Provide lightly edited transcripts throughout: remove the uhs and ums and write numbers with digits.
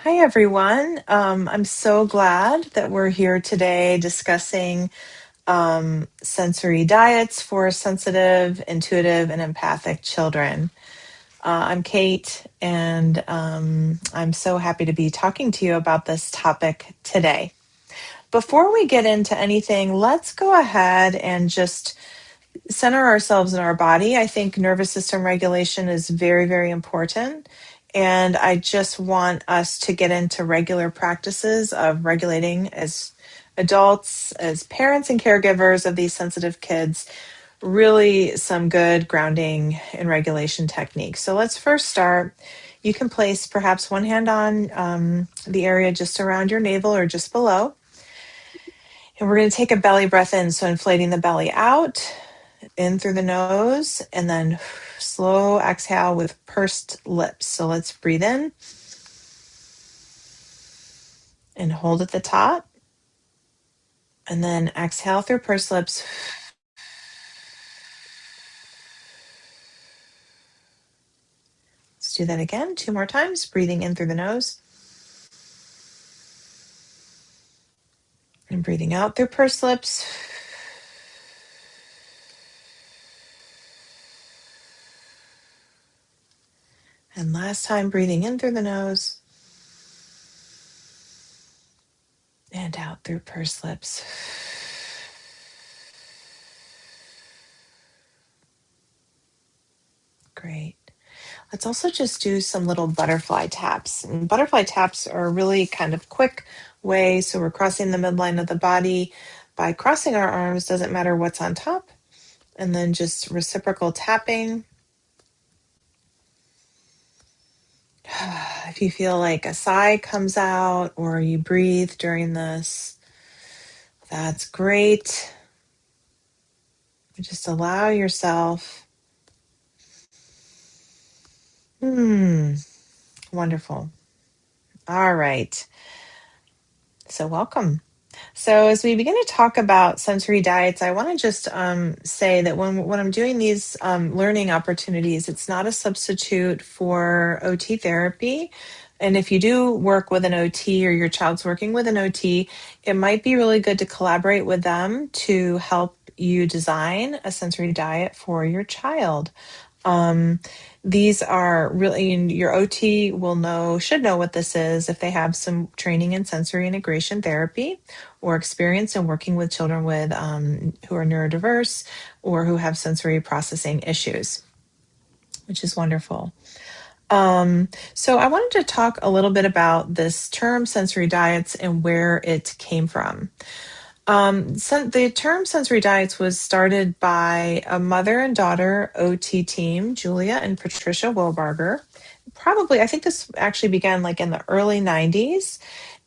Hi, everyone. I'm so glad that we're here today discussing sensory diets for sensitive, intuitive, and empathic children. I'm Kate, and I'm so happy to be talking to you about this topic today. Before we get into anything, let's go ahead and just center ourselves in our body. I think nervous system regulation is very, very important. And I just want us to get into regular practices of regulating as adults, as parents and caregivers of these sensitive kids, really some good grounding and regulation techniques. So let's first start. You can place perhaps one hand on the area just around your navel or just below. And we're going to take a belly breath in, so inflating the belly out in through the nose, and then slow exhale with pursed lips. So let's breathe in and hold at the top, and then exhale through pursed lips. Let's do that again 2 more times, breathing in through the nose and breathing out through pursed lips. And last time, breathing in through the nose and out through pursed lips. Great. Let's also just do some little butterfly taps. And butterfly taps are a really kind of quick way. So we're crossing the midline of the body. By crossing our arms, doesn't matter what's on top. And then just reciprocal tapping. If you feel like a sigh comes out or you breathe during this, that's great. Just allow yourself. Wonderful. All right. So welcome. So as we begin to talk about sensory diets, I want to just say that when I'm doing these learning opportunities, it's not a substitute for OT therapy. And if you do work with an OT or your child's working with an OT, it might be really good to collaborate with them to help you design a sensory diet for your child. Um, these are really, and your OT should know what this is if they have some training in sensory integration therapy or experience in working with children with who are neurodiverse or who have sensory processing issues, which is wonderful. So I wanted to talk a little bit about this term sensory diets and where it came from. The term sensory diets was started by a mother and daughter OT team, Julia and Patricia Wilbarger. Probably, I think this actually began like in the early 90s.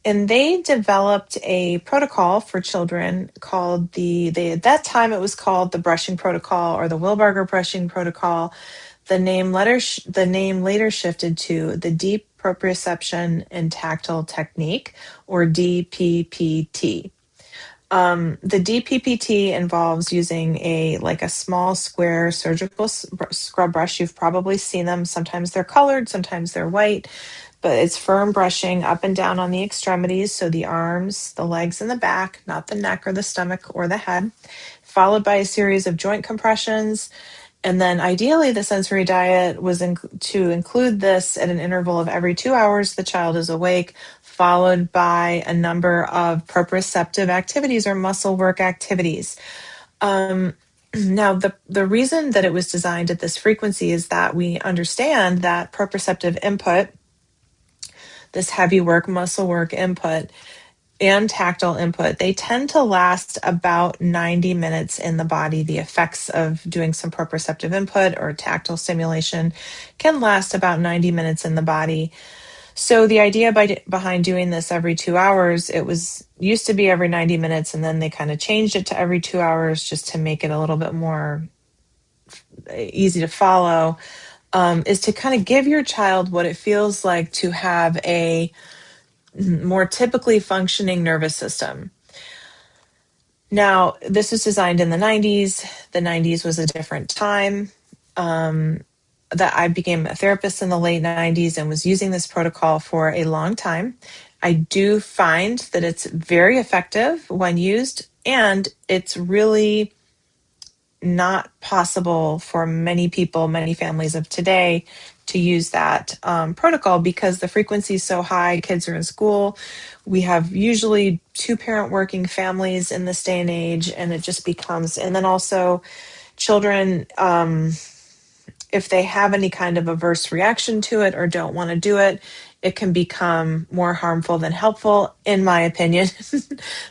And they developed a protocol for children called at that time it was called the brushing protocol or the Wilbarger brushing protocol. The name later shifted to the deep proprioception and tactile technique, or DPPT. The DPPT involves using a small square surgical scrub brush. You've probably seen them. Sometimes they're colored, sometimes they're white, but it's firm brushing up and down on the extremities, so the arms, the legs, and the back, not the neck or the stomach or the head, followed by a series of joint compressions. And then ideally, the sensory diet was to include this at an interval of every 2 hours the child is awake, followed by a number of proprioceptive activities or muscle work activities. Now, the reason that it was designed at this frequency is that we understand that proprioceptive input, this heavy work, muscle work input, and tactile input, they tend to last about 90 minutes in the body. The effects of doing some proprioceptive input or tactile stimulation can last about 90 minutes in the body. So the idea behind doing this every 2 hours, it was used to be every 90 minutes, and then they kind of changed it to every 2 hours just to make it a little bit more easy to follow, is to kind of give your child what it feels like to have a more typically functioning nervous system. Now, this was designed in the 90s. The 90s was a different time. that I became a therapist in the late 90s and was using this protocol for a long time. I do find that it's very effective when used, and it's really not possible for many people, many families of today to use that protocol because the frequency is so high. Kids are in school. We have usually two-parent working families in this day and age, and it just becomes, and then also children, if they have any kind of averse reaction to it or don't want to do it, it can become more harmful than helpful, in my opinion.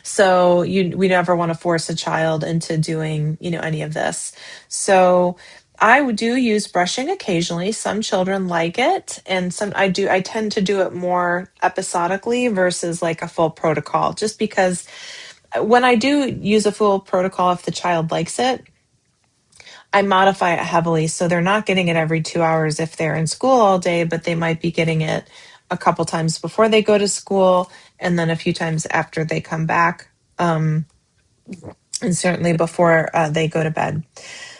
So we never want to force a child into doing, any of this. So I do use brushing occasionally. Some children like it, and I tend to do it more episodically versus like a full protocol, just because when I do use a full protocol, if the child likes it, I modify it heavily. So they're not getting it every 2 hours if they're in school all day, but they might be getting it a couple times before they go to school and then a few times after they come back. And certainly before they go to bed.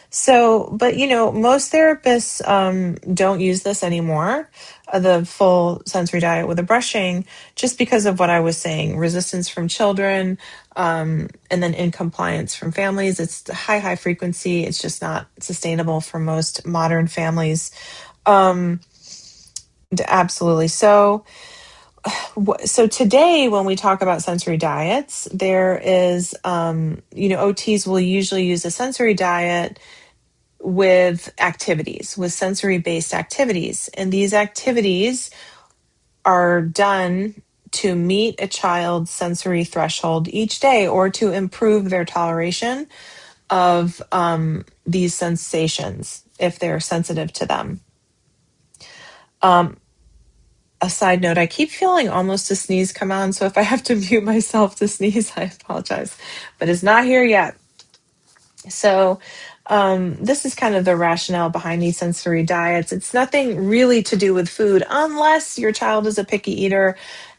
So, but most therapists don't use this anymore, the full sensory diet with the brushing, just because of what I was saying, resistance from children, and then incompliance from families. It's high frequency. It's just not sustainable for most modern families. Um, Absolutely. So today, when we talk about sensory diets, there is, OTs will usually use a sensory diet with activities, with sensory based activities. And these activities are done to meet a child's sensory threshold each day or to improve their toleration of these sensations if they're sensitive to them. A side note, I keep feeling almost a sneeze come on, so if I have to mute myself to sneeze, I apologize, but it's not here yet. So this is kind of the rationale behind these sensory diets. It's nothing really to do with food, unless your child is a picky eater,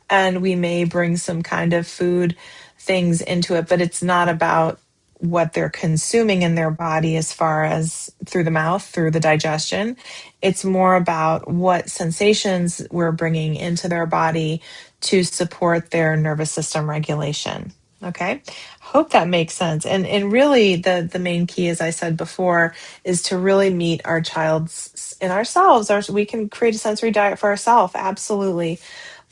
and we may bring some kind of food things into it, but it's not about what they're consuming in their body as far as through the mouth, through the digestion. It's more about what sensations we're bringing into their body to support their nervous system regulation. Okay, hope that makes sense. And really, the main key, as I said before, is to really meet our child's and ourselves. We can create a sensory diet for ourselves, absolutely,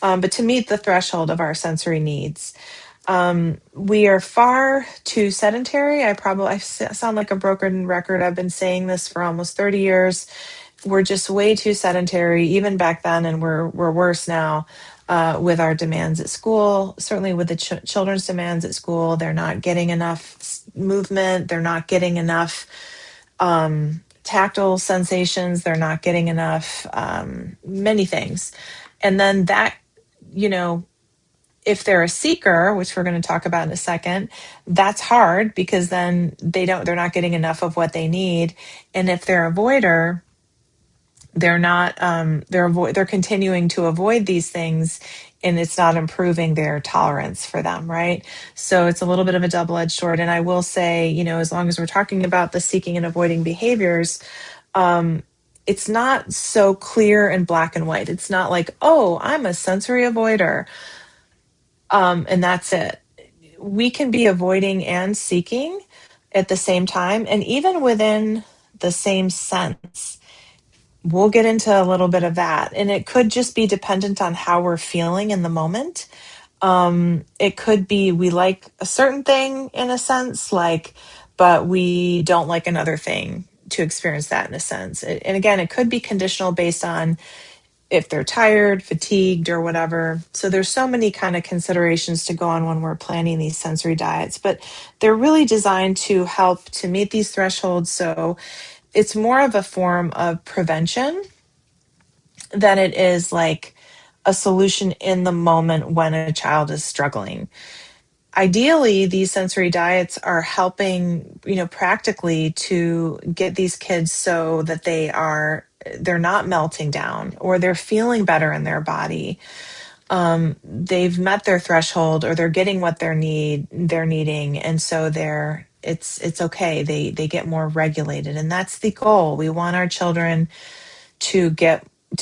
but to meet the threshold of our sensory needs. We are far too sedentary. I sound like a broken record. I've been saying this for almost 30 years. We're just way too sedentary, even back then, and we're worse now with our demands at school. Certainly with the children's demands at school, they're not getting enough movement. They're not getting enough tactile sensations. They're not getting enough many things. And then that, you know, if they're a seeker, which we're going to talk about in a second, that's hard because then they're not getting enough of what they need. And if they're a avoider, they're not they're continuing to avoid these things, and it's not improving their tolerance for them, right? So it's a little bit of a double-edged sword. And I will say, as long as we're talking about the seeking and avoiding behaviors, it's not so clear and black and white. It's not like, oh, I'm a sensory avoider, and that's it. We can be avoiding and seeking at the same time, and even within the same sense. We'll get into a little bit of that. And it could just be dependent on how we're feeling in the moment. It could be we like a certain thing in a sense, but we don't like another thing to experience that in a sense. And again, it could be conditional based on if they're tired, fatigued, or whatever. So there's so many kind of considerations to go on when we're planning these sensory diets, but they're really designed to help to meet these thresholds. So it's more of a form of prevention than it is like a solution in the moment when a child is struggling. Ideally, these sensory diets are helping, practically to get these kids so that they're not melting down or they're feeling better in their body. They've met their threshold or they're getting what they're needing, and so it's okay. They get more regulated, and that's the goal. We want our children to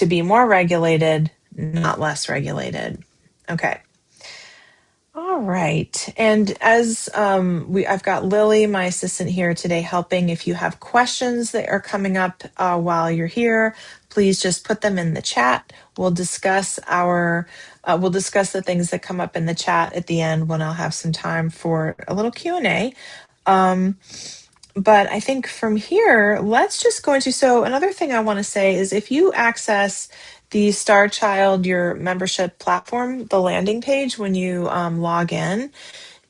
be more regulated, not less regulated. Okay. All right. And as I've got Lily, my assistant here today, helping. If you have questions that are coming up while you're here, please just put them in the chat. We'll discuss the things that come up in the chat at the end when I'll have some time for a little Q&A. But I think from here, let's just go into, so another thing I want to say is if you access the Star Child, your membership platform, the landing page when you log in,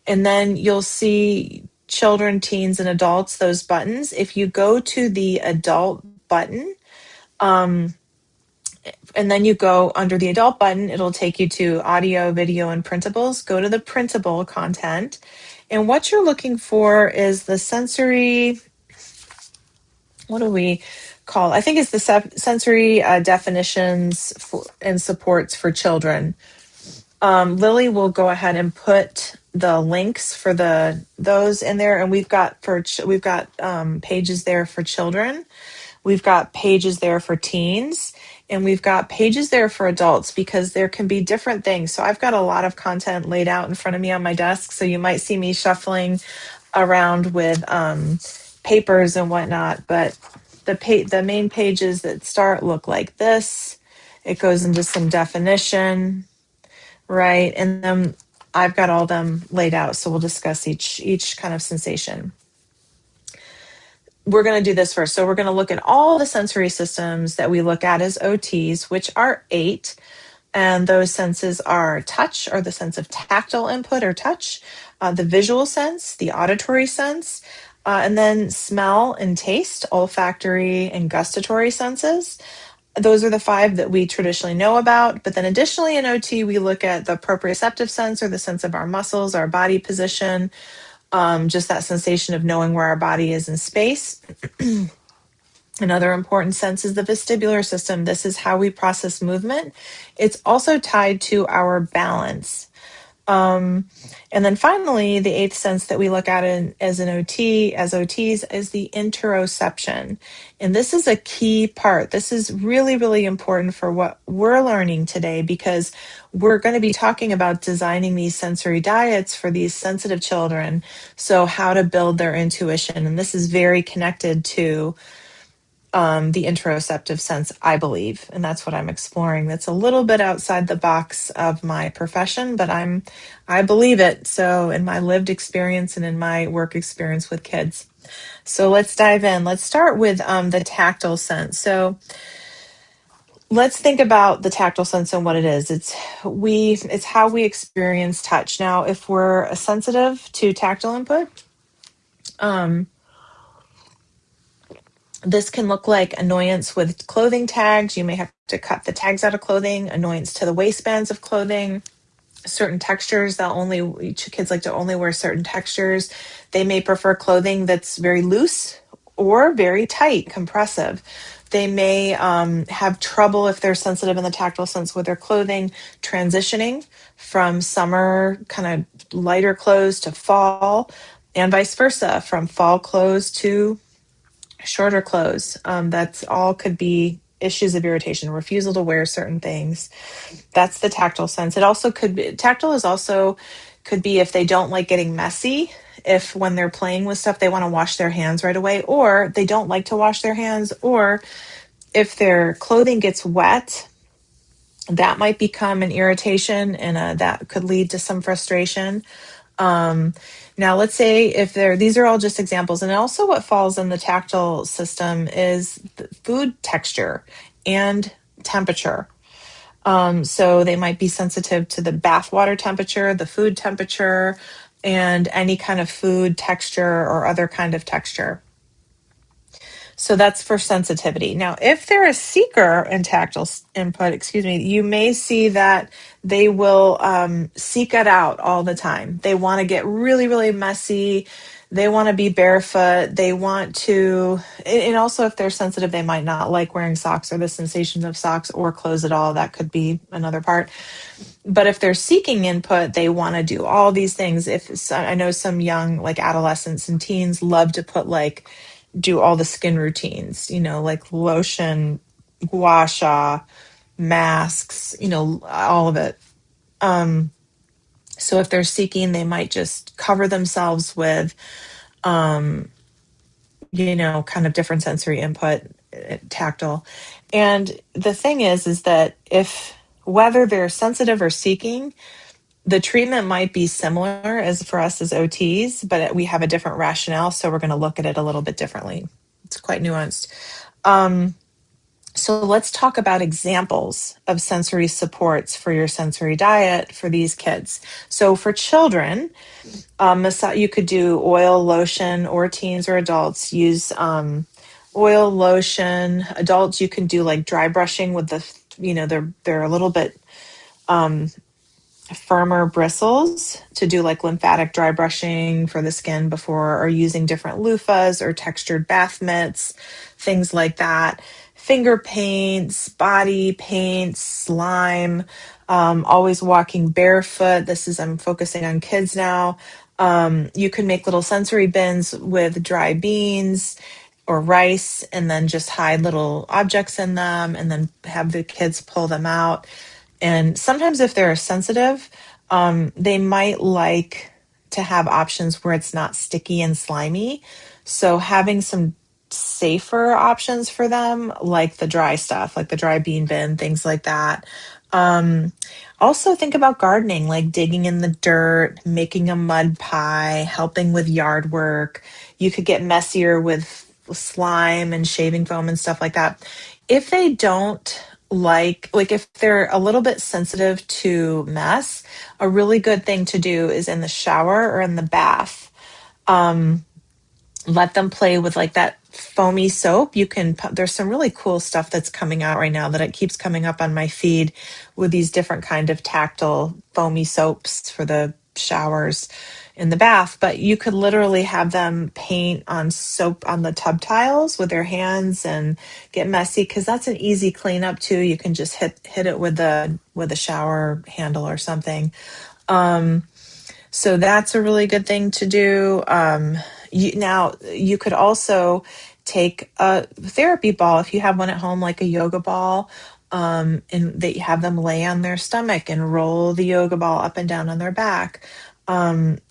and then you'll see children, teens, and adults, those buttons. If you go to the adult button, and then you go under the adult button, it'll take you to audio, video, and printables. Go to the printable content. And what you're looking for is the sensory, what do we call? I think it's the sensory definitions and supports for children. Lily will go ahead and put the links for those in there, and we've got pages there for children. We've got pages there for teens, and we've got pages there for adults because there can be different things. So I've got a lot of content laid out in front of me on my desk. So you might see me shuffling around with papers and whatnot, but the main pages that start look like this. It goes into some definition, right? And then I've got all them laid out. So we'll discuss each kind of sensation. We're going to do this first. So we're going to look at all the sensory systems that we look at as OTs, which are 8. And those senses are touch, or the sense of tactile input or touch, the visual sense, the auditory sense, and then smell and taste, olfactory and gustatory senses. Those are the 5 that we traditionally know about. But then additionally in OT, we look at the proprioceptive sense, or the sense of our muscles, our body position, just that sensation of knowing where our body is in space. Another important sense is the vestibular system. This is how we process movement. It's also tied to our balance. And then finally, the 8th sense that we look at as OTs is the interoception. And this is a key part. This is really, really important for what we're learning today, because we're going to be talking about designing these sensory diets for these sensitive children. So how to build their intuition. And this is very connected to the interoceptive sense, I believe, and that's what I'm exploring. That's a little bit outside the box of my profession, but I believe it. So in my lived experience and in my work experience with kids. So let's dive in. Let's start with the tactile sense. So let's think about the tactile sense and what it is. It's how we experience touch. Now, if we're sensitive to tactile input, this can look like annoyance with clothing tags. You may have to cut the tags out of clothing, annoyance to the waistbands of clothing, certain textures. Kids like to only wear certain textures. They may prefer clothing that's very loose or very tight, compressive. They may have trouble, if they're sensitive in the tactile sense with their clothing, transitioning from summer kind of lighter clothes to fall, and vice versa, from fall clothes to shorter clothes. That's all could be issues of irritation, refusal to wear certain things. That's the tactile sense. It also could be, tactile is also could be if they don't like getting messy, if when they're playing with stuff, they want to wash their hands right away, or they don't like to wash their hands, or if their clothing gets wet, that might become an irritation, and that could lead to some frustration. Now, let's say if these are all just examples, and also what falls in the tactile system is the food texture and temperature. So they might be sensitive to the bath water temperature, the food temperature, and any kind of food texture or other kind of texture. So that's for sensitivity. Now, if they're a seeker in tactile input, you may see that they will seek it out all the time. They want to get really, really messy. They want to be barefoot. They want to, and also if they're sensitive, they might not like wearing socks or the sensation of socks or clothes at all. That could be another part. But if they're seeking input, they want to do all these things. I know some young, like adolescents and teens, love to do all the skin routines, like lotion, gua sha, masks, all of it. Um, so if they're seeking, they might just cover themselves with, um, kind of different sensory input, tactile. And the thing is that if whether they're sensitive or seeking, the treatment might be similar as for us as OTs, but we have a different rationale, so we're going to look at it a little bit differently. It's quite nuanced. Um, so let's talk about examples of sensory supports for your sensory diet for these kids. So for children, you could do oil, lotion, or teens or adults use oil, lotion. Adults, you can do like dry brushing with they're a little bit um, firmer bristles to do like lymphatic dry brushing for the skin before, or using different loofahs or textured bath mitts, things like that. Finger paints, body paints, slime, always walking barefoot. I'm focusing on kids now. You can make little sensory bins with dry beans or rice and then just hide little objects in them and then have the kids pull them out. And sometimes, if they're sensitive, they might like to have options where it's not sticky and slimy. So, having some safer options for them, like the dry stuff, like the dry bean bin, things like that. Um, Also, think about gardening, like digging in the dirt, making a mud pie, helping with yard work. You could get messier with slime and shaving foam and stuff like that. If they don't like if they're a little bit sensitive to mess, a really good thing to do is in the shower or in the bath. Um, Let them play with like that foamy soap. There's some really cool stuff that's coming out right now that it keeps coming up on my feed with these different kind of tactile foamy soaps for the showers in the bath. But you could literally have them paint on soap on the tub tiles with their hands and get messy, because that's an easy cleanup too. You can just hit it with a shower handle or something. um so that's a really good thing to do. Now, you could also take a therapy ball if you have one at home, like a yoga ball, and that you have them lay on their stomach and roll the yoga ball up and down on their back.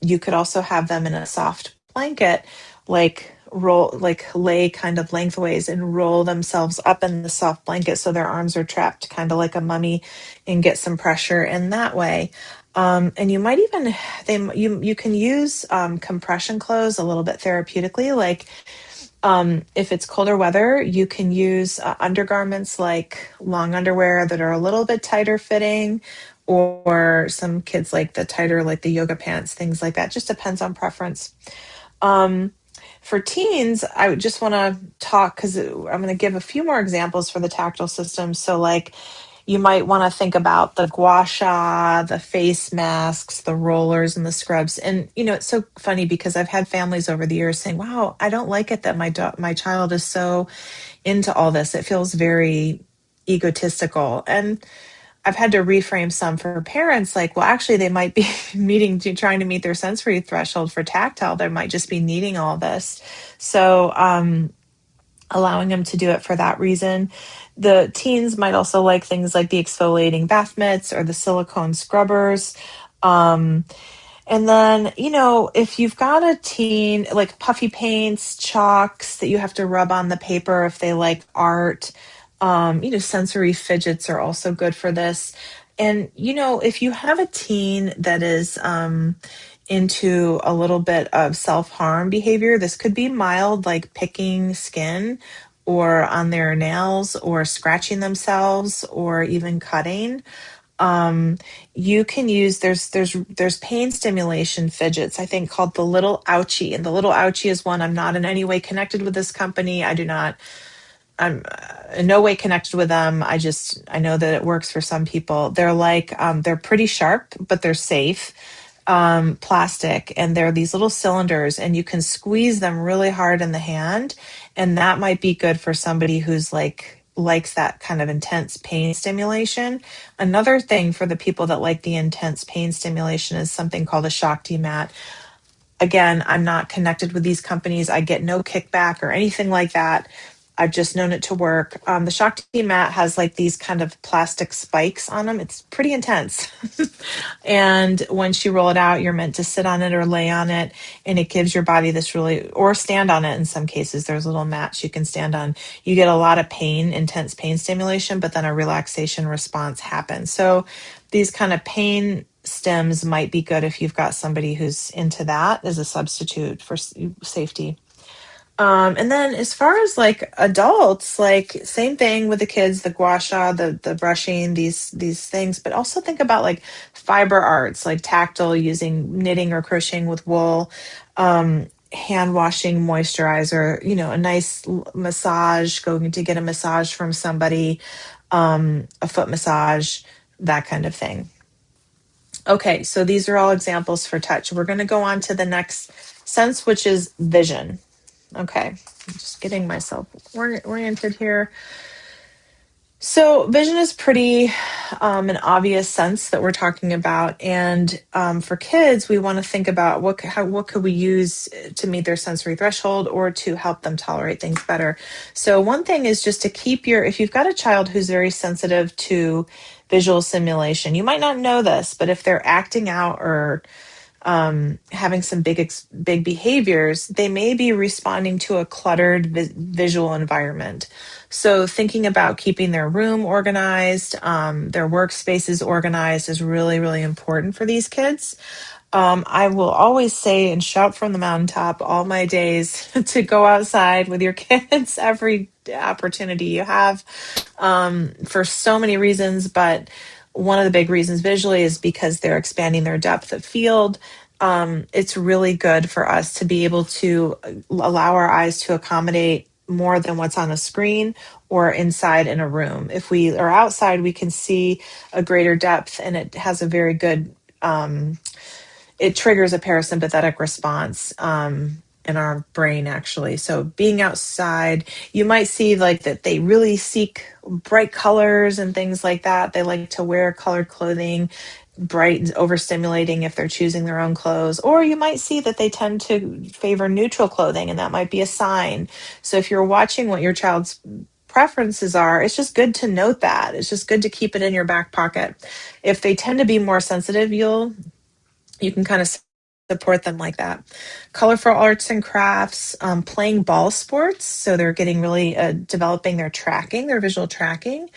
You could also have them in a soft blanket, like lay kind of lengthways and roll themselves up in the soft blanket so their arms are trapped, kind of like a mummy, and get some pressure in that way. And you might even you can use compression clothes a little bit therapeutically. Like if it's colder weather, you can use undergarments like long underwear that are a little bit tighter fitting, or some kids like the tighter, like the yoga pants, things like that. Just depends on preference. Um, for teens, I would just want to talk because I'm going to give a few more examples for the tactile system. So, like, you might want to think about the gua sha, the face masks, the rollers, and the scrubs. And it's so funny because I've had families over the years saying, "Wow, I don't like it that my child is so into all this. It feels very egotistical." And I've had to reframe some for parents, like, well, actually, they might be trying to meet their sensory threshold for tactile. They might just be needing all this. So, allowing them to do it for that reason. The teens might also like things like the exfoliating bath mitts or the silicone scrubbers. Um, and then, if you've got a teen, like puffy paints, chalks that you have to rub on the paper if they like art, sensory fidgets are also good for this. And, if you have a teen that is into a little bit of self harm behavior, this could be mild, like picking skin or on their nails or scratching themselves or even cutting. um, you can use there's pain stimulation fidgets, I think, called the little ouchie, and the little ouchie is one. I'm not in any way connected with this company. I'm in no way connected with them. I know that it works for some people. They're pretty sharp, but they're safe, plastic, and they're these little cylinders, and you can squeeze them really hard in the hand, and that might be good for somebody who's likes that kind of intense pain stimulation. Another thing for the people that like the intense pain stimulation is something called a Shakti mat. Again, I'm not connected with these companies. I get no kickback or anything like that. I've just known it to work. The Shakti mat has like these kind of plastic spikes on them. It's pretty intense. And once you roll it out, you're meant to sit on it or lay on it, and it gives your body this really, or stand on it in some cases. There's little mats you can stand on. You get a lot of pain, intense pain stimulation, but then a relaxation response happens. So these kind of pain stems might be good if you've got somebody who's into that as a substitute for safety. And then as far as like adults, like same thing with the kids, the gua sha, the brushing, these things, but also think about like fiber arts, like tactile, using knitting or crocheting with wool, hand washing, moisturizer, a nice massage, going to get a massage from somebody, a foot massage, that kind of thing. Okay, so these are all examples for touch. We're going to go on to the next sense, which is vision. Okay, I'm just getting myself oriented here. So vision is pretty an obvious sense that we're talking about, and for kids, we want to think about what could we use to meet their sensory threshold or to help them tolerate things better. So one thing is just to keep if you've got a child who's very sensitive to visual stimulation, you might not know this, but if they're acting out or having some big behaviors, they may be responding to a cluttered visual environment. So thinking about keeping their room organized, their workspaces organized is really, really important for these kids. I will always say and shout from the mountaintop all my days to go outside with your kids every opportunity you have, for so many reasons. But one of the big reasons visually is because they're expanding their depth of field. It's really good for us to be able to allow our eyes to accommodate more than what's on a screen or inside in a room. If we are outside, we can see a greater depth, and it has a very good it triggers a parasympathetic response in our brain, actually. So being outside, you might see like that they really seek bright colors and things like that. They like to wear colored clothing, bright and overstimulating if they're choosing their own clothes. Or you might see that they tend to favor neutral clothing, and that might be a sign. So if you're watching what your child's preferences are, it's just good to note that. It's just good to keep it in your back pocket. If they tend to be more sensitive, you can kind of support them like that. Colorful arts and crafts, playing ball sports. So they're getting really developing their visual tracking.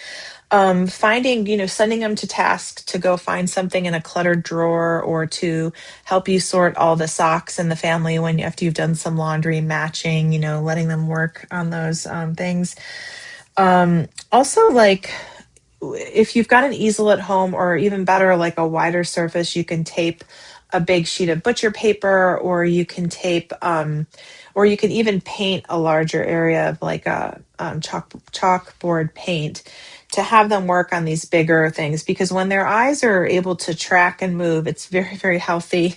Finding, sending them to task to go find something in a cluttered drawer, or to help you sort all the socks in the family after you've done some laundry, matching, letting them work on those things. Also, like if you've got an easel at home, or even better, like a wider surface, you can tape a big sheet of butcher paper, or you can or you can even paint a larger area of like a chalkboard paint to have them work on these bigger things, because when their eyes are able to track and move, it's very, very healthy.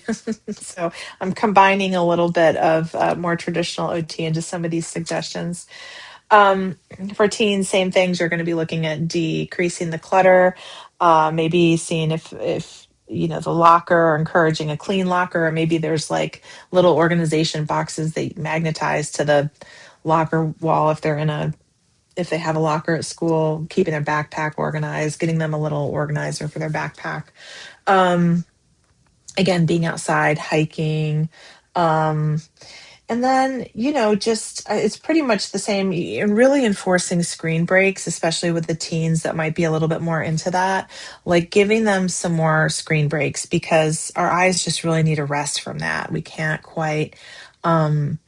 So I'm combining a little bit of more traditional OT into some of these suggestions. Um, for teens, same things. You're going to be looking at decreasing the clutter, maybe seeing if the locker, or encouraging a clean locker, or maybe there's like little organization boxes that magnetize to the locker wall if they have a locker at school, keeping their backpack organized, getting them a little organizer for their backpack. Um, Again, being outside, hiking. Um, and then, just it's pretty much the same. And really enforcing screen breaks, especially with the teens that might be a little bit more into that, like giving them some more screen breaks, because our eyes just really need a rest from that. We can't quite, um,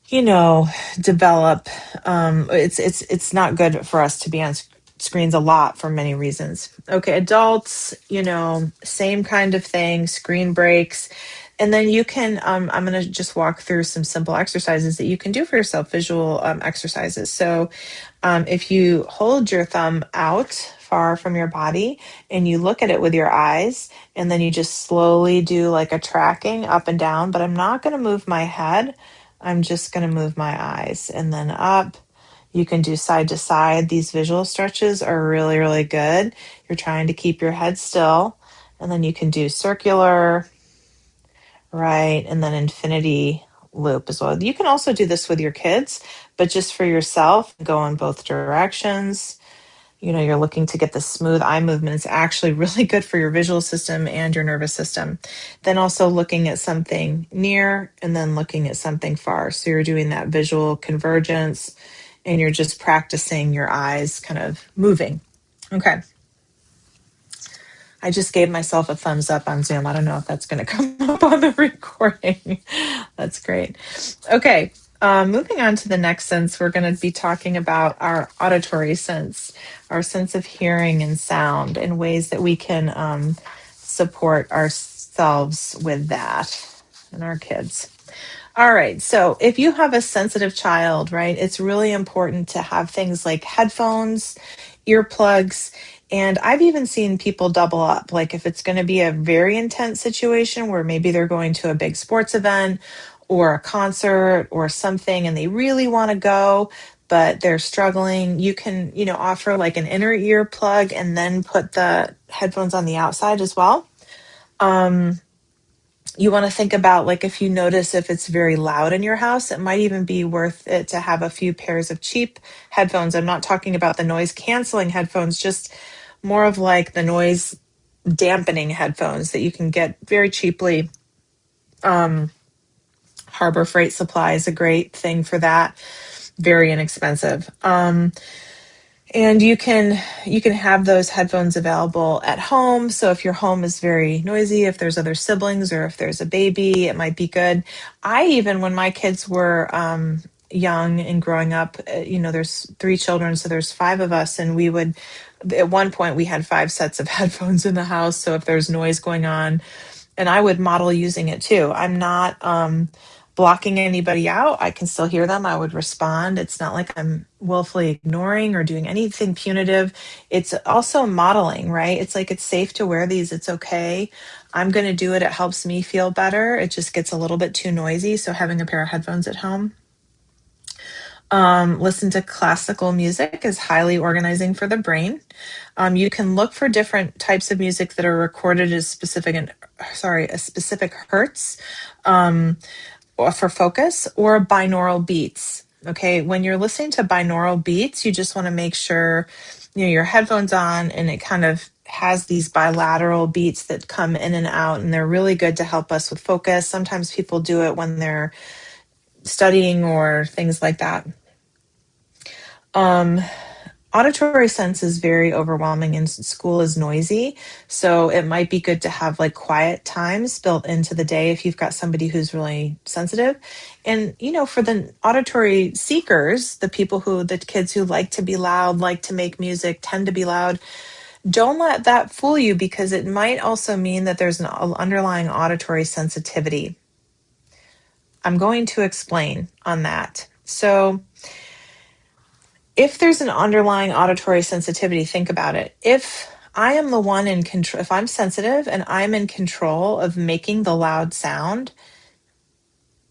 develop. It's not good for us to be on screens a lot for many reasons. Okay, adults, same kind of thing, screen breaks. And then you can, I'm going to just walk through some simple exercises that you can do for yourself, visual exercises. So if you hold your thumb out far from your body and you look at it with your eyes, and then you just slowly do like a tracking up and down, but I'm not going to move my head. I'm just going to move my eyes, and then up. You can do side to side. These visual stretches are really, really good. You're trying to keep your head still. And then you can do circular, right, and then infinity loop as well. You can also do this with your kids, but just for yourself, go in both directions. You're looking to get the smooth eye movement. It's actually really good for your visual system and your nervous system. Then also looking at something near and then looking at something far. So you're doing that visual convergence and you're just practicing your eyes kind of moving. Okay. I just gave myself a thumbs up on Zoom. I don't know if that's going to come up on the recording. That's great. Okay, moving on to the next sense, we're going to be talking about our auditory sense, our sense of hearing and sound, and ways that we can support ourselves with that and our kids. All right. So if you have a sensitive child, right, it's really important to have things like headphones, earplugs, and I've even seen people double up. Like if it's going to be a very intense situation where maybe they're going to a big sports event or a concert or something and they really want to go, but they're struggling, you can, offer like an inner ear plug and then put the headphones on the outside as well. You want to think about like if you notice if it's very loud in your house, it might even be worth it to have a few pairs of cheap headphones. I'm not talking about the noise canceling headphones, just more of like the noise dampening headphones that you can get very cheaply. Harbor Freight Supply is a great thing for that. Very inexpensive. And you can have those headphones available at home. So if your home is very noisy, if there's other siblings or if there's a baby, it might be good. Even when my kids were young and growing up, there's 3 children, so there's 5 of us, and we would at one point we had 5 sets of headphones in the house. So if there's noise going on, and I would model using it too. I'm not blocking anybody out. I can still hear them. I would respond. It's not like I'm willfully ignoring or doing anything punitive. It's also modeling, right? It's like it's safe to wear these. It's okay. I'm going to do it. It helps me feel better. It just gets a little bit too noisy. So having a pair of headphones at home. Listen to classical music is highly organizing for the brain. You can look for different types of music that are recorded as a specific hertz or for focus, or binaural beats. Okay, when you're listening to binaural beats, you just want to make sure your headphones on and it kind of has these bilateral beats that come in and out, and they're really good to help us with focus. Sometimes people do it when they're studying or things like that. Auditory sense is very overwhelming and school is noisy. So it might be good to have like quiet times built into the day if you've got somebody who's really sensitive. And, for the auditory seekers, the kids who like to be loud, like to make music, tend to be loud, don't let that fool you, because it might also mean that there's an underlying auditory sensitivity. I'm going to explain on that. So, if there's an underlying auditory sensitivity, think about it. If I am the one in control, if I'm sensitive and I'm in control of making the loud sound,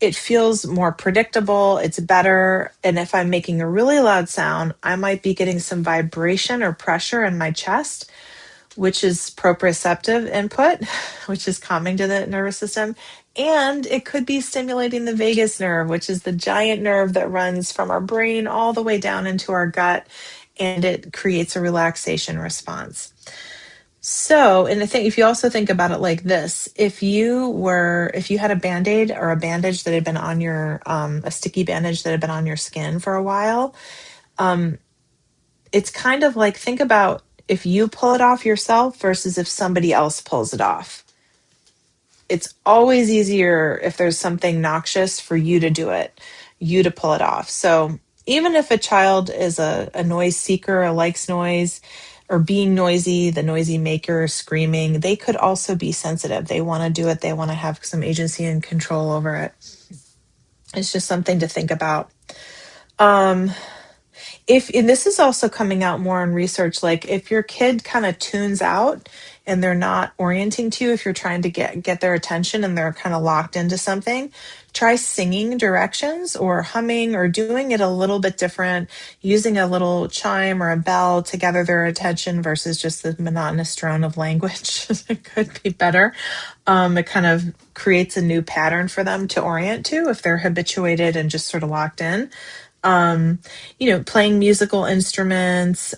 it feels more predictable, it's better. And if I'm making a really loud sound, I might be getting some vibration or pressure in my chest, which is proprioceptive input, which is calming to the nervous system. And it could be stimulating the vagus nerve, which is the giant nerve that runs from our brain all the way down into our gut, and it creates a relaxation response. So, and if you also think about it like this, if you had a Band-Aid or a bandage that had been on a sticky bandage that had been on your skin for a while, it's kind of like, think about if you pull it off yourself versus if somebody else pulls it off. It's always easier if there's something noxious for you to do it, you to pull it off. So even if a child is a noise seeker or likes noise or being noisy, the noisy maker, screaming, they could also be sensitive. They want to do it. They want to have some agency and control over it. It's just something to think about. If and this is also coming out more in research, like if your kid kind of tunes out and they're not orienting to you, if you're trying to get their attention and they're kind of locked into something, try singing directions or humming or doing it a little bit different, using a little chime or a bell to gather their attention versus just the monotonous drone of language. It could be better. It kind of creates a new pattern for them to orient to if they're habituated and just sort of locked in. um, Playing musical instruments,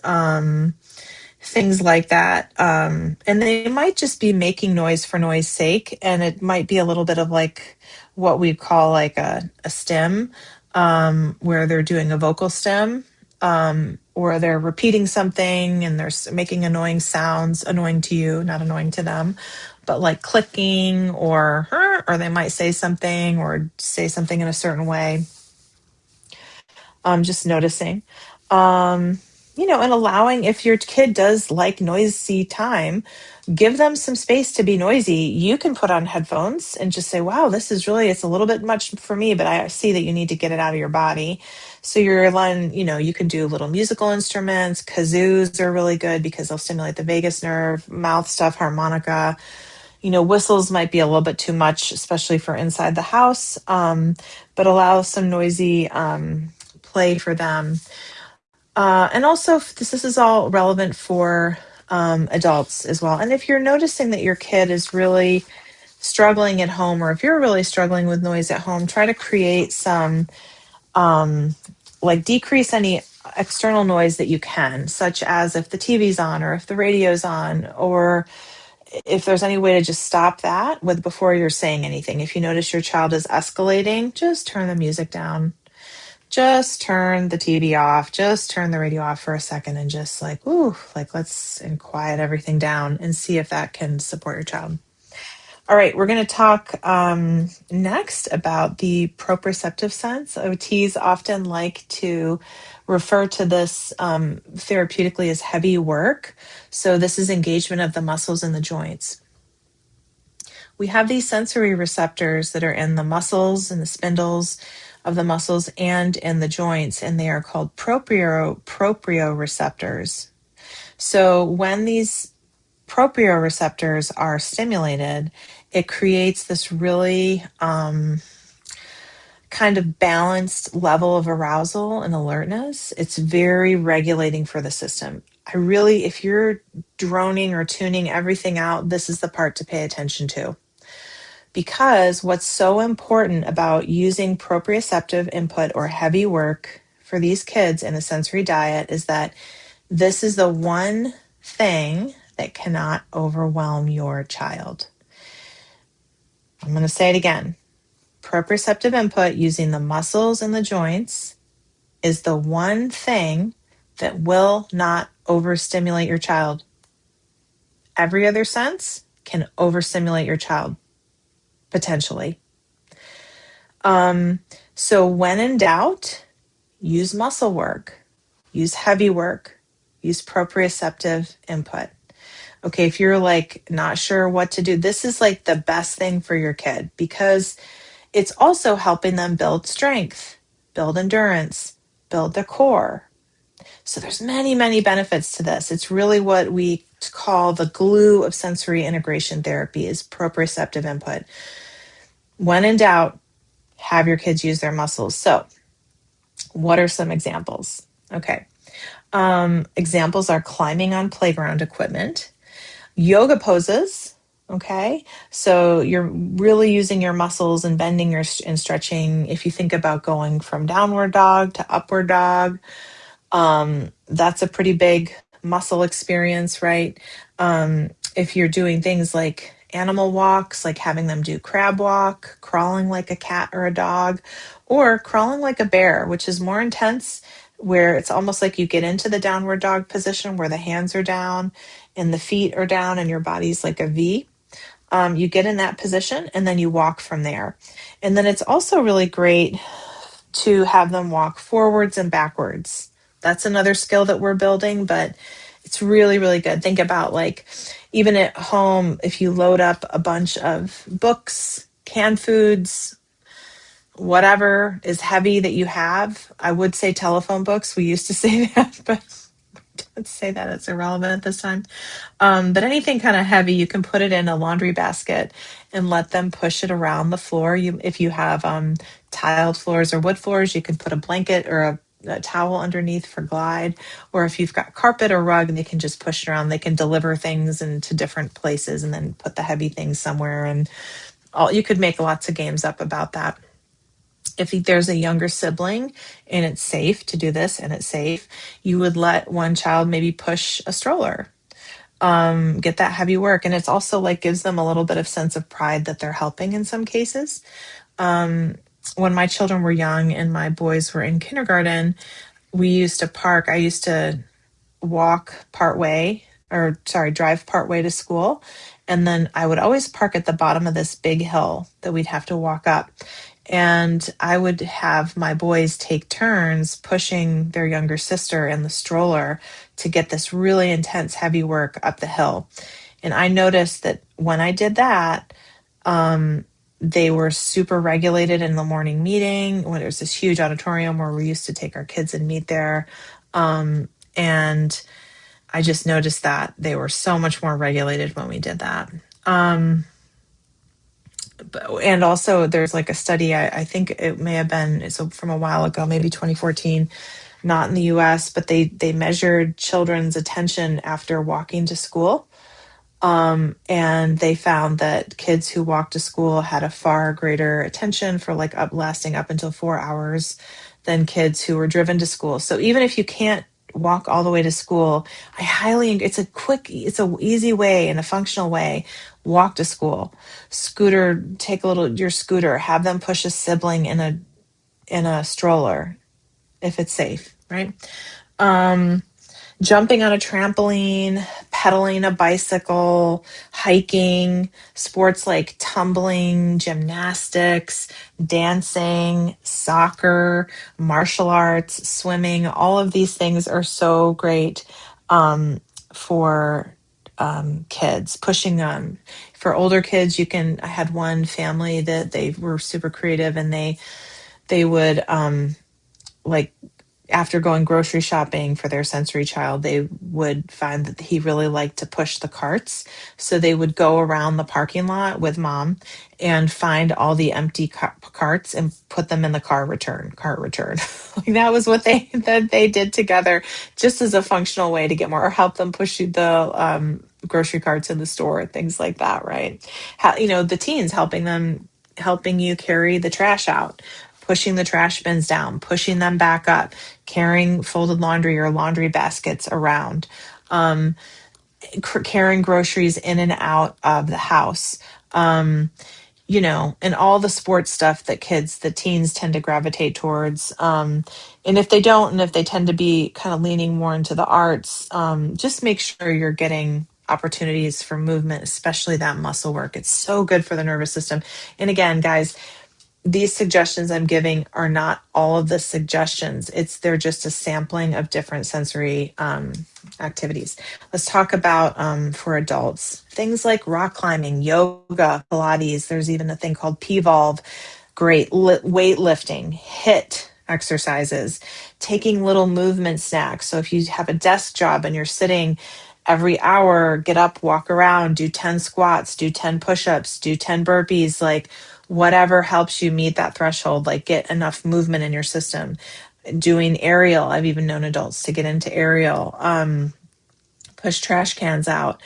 things like that. And they might just be making noise for noise sake, and it might be a little bit of like what we call like a stem, where they're doing a vocal stem, or they're repeating something and they're making annoying sounds, annoying to you, not annoying to them, but like clicking or "Huh," or they might say something or say something in a certain way. Just noticing. And allowing, if your kid does like noisy time, give them some space to be noisy. You can put on headphones and just say, wow, this is really, it's a little bit much for me, but I see that you need to get it out of your body. So you're letting, you can do little musical instruments. Kazoos are really good because they'll stimulate the vagus nerve, mouth stuff, harmonica. Whistles might be a little bit too much, especially for inside the house, but allow some noisy play for them. And also, this is all relevant for adults as well. And if you're noticing that your kid is really struggling at home, or if you're really struggling with noise at home, try to create some, um, like decrease any external noise that you can, such as if the TV's on or if the radio's on, or if there's any way to just stop that with before you're saying anything. If you notice your child is escalating, just turn the music down. Just turn the TV off, just turn the radio off for a second and just like, ooh, like let's and quiet everything down and see if that can support your child. All right, we're going to talk next about the proprioceptive sense. OTs often like to refer to this therapeutically as heavy work. So, this is engagement of the muscles in the joints. We have these sensory receptors that are in the muscles and the spindles of the muscles and in the joints, and they are called proprioceptors. So when these proprioceptors are stimulated, it creates this really kind of balanced level of arousal and alertness. It's very regulating for the system. If you're droning or tuning everything out, this is the part to pay attention to. Because what's so important about using proprioceptive input or heavy work for these kids in a sensory diet is that this is the one thing that cannot overwhelm your child. I'm going to say it again. Proprioceptive input using the muscles and the joints is the one thing that will not overstimulate your child. Every other sense can overstimulate your child, potentially. So when in doubt, use muscle work, use heavy work, use proprioceptive input. Okay, if you're like not sure what to do, this is like the best thing for your kid because it's also helping them build strength, build endurance, build the core. So there's many, many benefits to this. It's really what we call the glue of sensory integration therapy is proprioceptive input. When in doubt, have your kids use their muscles. So what are some examples? Okay. Examples are climbing on playground equipment, yoga poses. Okay. So you're really using your muscles and bending and stretching. If you think about going from downward dog to upward dog, that's a pretty big muscle experience, right? If you're doing things like animal walks, like having them do crab walk, crawling like a cat or a dog, or crawling like a bear, which is more intense, where it's almost like you get into the downward dog position where the hands are down and the feet are down and your body's like a V. You get in that position and then you walk from there. And then it's also really great to have them walk forwards and backwards. That's another skill that we're building, but it's really, really good. Think about like even at home, if you load up a bunch of books, canned foods, whatever is heavy that you have. I would say telephone books. We used to say that, but let's say that it's irrelevant at this time. But anything kind of heavy, you can put it in a laundry basket and let them push it around the floor. If you have tiled floors or wood floors, you can put a blanket or a towel underneath for glide. Or if you've got carpet or rug, they can just push it around. They can deliver things into different places and then put the heavy things somewhere. And you could make lots of games up about that. If there's a younger sibling and it's safe to do this and it's safe, you would let one child maybe push a stroller, get that heavy work. And it's also like gives them a little bit of sense of pride that they're helping in some cases. Um, when my children were young and my boys were in kindergarten, we used to park. I used to walk part way, or sorry, drive part way to school. And then I would always park at the bottom of this big hill that we'd have to walk up. And I would have my boys take turns pushing their younger sister in the stroller to get this really intense, heavy work up the hill. And I noticed that when I did that, um, they were super regulated in the morning meeting when it was this huge auditorium where we used to take our kids and meet there. And I just noticed that they were so much more regulated when we did that. Um, and also, there's like a study, I think it may have been it's from a while ago, maybe 2014, not in the US, but they measured children's attention after walking to school. And they found that kids who walked to school had a far greater attention for like lasting up until 4 hours than kids who were driven to school. So even if you can't walk all the way to school, it's a easy way and a functional way. Walk to school, scooter, take your scooter, have them push a sibling in a stroller if it's safe, right? Um, Jumping on a trampoline, pedaling a bicycle, hiking, sports like tumbling, gymnastics, dancing, soccer, martial arts, swimming, all of these things are so great for kids. Pushing for older kids, I had one family that they were super creative and they would like after going grocery shopping for their sensory child, they would find that he really liked to push the carts. So they would go around the parking lot with mom and find all the empty carts and put them in the cart return. Like that was what they did together, just as a functional way to get more, or help them push the grocery carts in the store, things like that, right? The teens helping you carry the trash out, pushing the trash bins down, pushing them back up, carrying folded laundry or laundry baskets around, um, carrying groceries in and out of the house. Um, and all the sports stuff that the teens tend to gravitate towards. And if they don't, and if they tend to be kind of leaning more into the arts, just make sure you're getting opportunities for movement, especially that muscle work. It's so good for the nervous system. And again, guys, these suggestions I'm giving are not all of the suggestions. They're just a sampling of different sensory activities. Let's talk about for adults things like rock climbing, yoga, Pilates. There's even a thing called P-Volve. Great weightlifting, HIIT exercises, taking little movement snacks. So if you have a desk job and you're sitting every hour, get up, walk around, do 10 squats, do 10 push-ups, do 10 burpees, like whatever helps you meet that threshold, like get enough movement in your system. Doing aerial, I've even known adults to get into aerial, push trash cans out,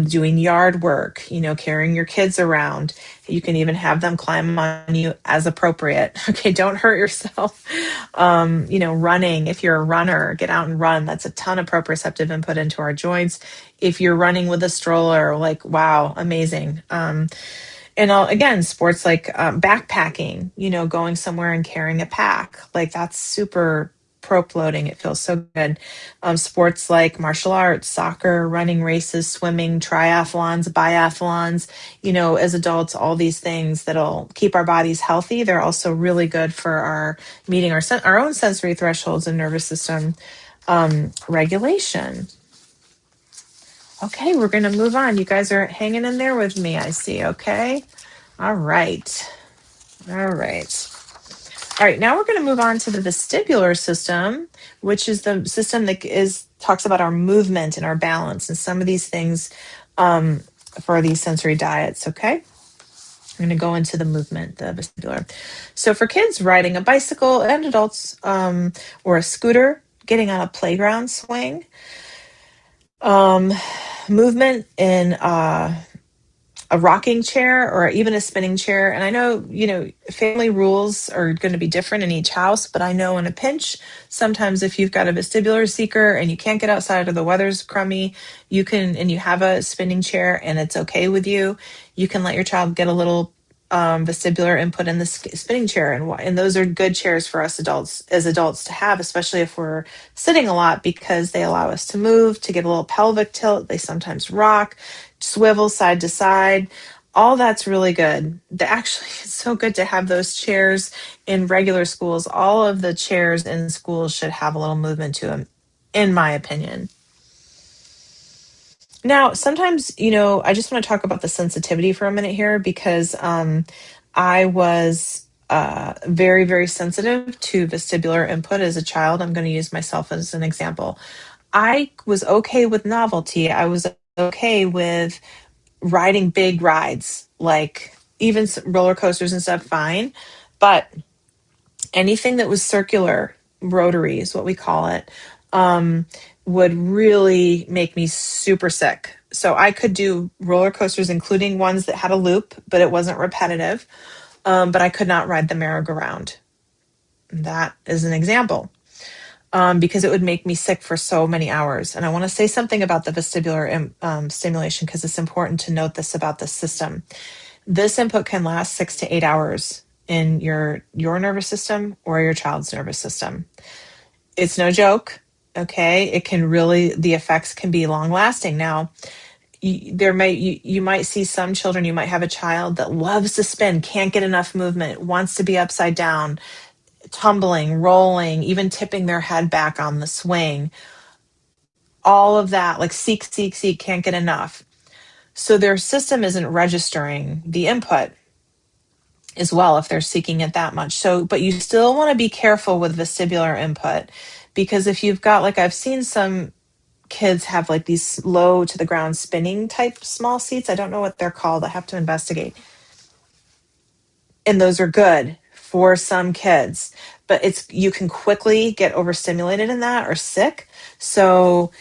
doing yard work, carrying your kids around. You can even have them climb on you as appropriate. Okay, don't hurt yourself. Running, if you're a runner, get out and run. That's a ton of proprioceptive input into our joints. If you're running with a stroller, like, wow, amazing. Again, sports like backpacking, going somewhere and carrying a pack, like that's super prop loading. It feels so good. Sports like martial arts, soccer, running races, swimming, triathlons, biathlons, as adults, all these things that'll keep our bodies healthy. They're also really good for meeting our own sensory thresholds and nervous system regulation. Okay, we're going to move on. You guys are hanging in there with me, I see. Okay. All right. All right. All right, now we're going to move on to the vestibular system, which is the system that talks about our movement and our balance and some of these things um, for these sensory diets. Okay, I'm going to go into the movement, the vestibular. So for kids, riding a bicycle, and adults, or a scooter, getting on a playground swing, um, movement in a rocking chair or even a spinning chair. And I know, family rules are going to be different in each house, but I know in a pinch, sometimes if you've got a vestibular seeker and you can't get outside or the weather's crummy, and you have a spinning chair and it's okay with you, you can let your child get a little vestibular input in the spinning chair. And those are good chairs for us adults to have, especially if we're sitting a lot, because they allow us to move, to get a little pelvic tilt. They sometimes rock, swivel side to side. All that's really good. Actually, it's so good to have those chairs in regular schools. All of the chairs in schools should have a little movement to them, in my opinion. Now, sometimes, I just want to talk about the sensitivity for a minute here, because I was very, very sensitive to vestibular input as a child. I'm going to use myself as an example. I was okay with novelty. I was okay with riding big rides, like even roller coasters and stuff, fine. But anything that was circular, rotary is what we call it, um, would really make me super sick. So I could do roller coasters, including ones that had a loop, but it wasn't repetitive. But I could not ride the merry-go-round. That is an example. Because it would make me sick for so many hours. And I want to say something about the vestibular stimulation, because it's important to note this about the system. This input can last 6 to 8 hours in your nervous system or your child's nervous system. It's no joke. Okay, the effects can be long lasting. Now, you might see some children. You might have a child that loves to spin, can't get enough movement, wants to be upside down, tumbling, rolling, even tipping their head back on the swing. All of that, like seek, can't get enough. So their system isn't registering the input as well if they're seeking it that much. So, but you still want to be careful with vestibular input, because if you've got, like, I've seen some kids have like these low to the ground spinning type small seats. I don't know what they're called. I have to investigate. And those are good for some kids, but you can quickly get overstimulated in that or sick. So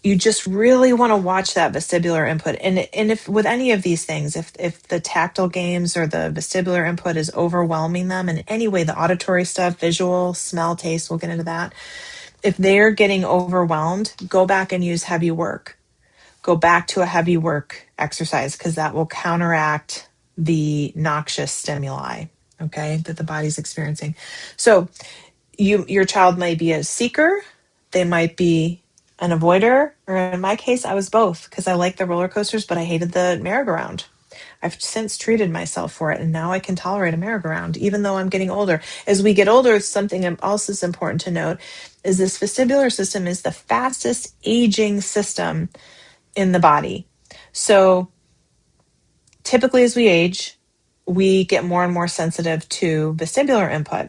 you just really want to watch that vestibular input. And if with any of these things, if the tactile games or the vestibular input is overwhelming them in any way, the auditory stuff, visual, smell, taste, we'll get into that. If they're getting overwhelmed, go back and use heavy work. Go back to a heavy work exercise, because that will counteract the noxious stimuli, okay, that the body's experiencing. So your child might be a seeker, they might be an avoider, or in my case, I was both, because I like the roller coasters, but I hated the merry-go-round. I've since treated myself for it, and now I can tolerate a merry-go-round, even though I'm getting older. As we get older, something else is important to note is this vestibular system is the fastest aging system in the body. So typically, as we age, we get more and more sensitive to vestibular input.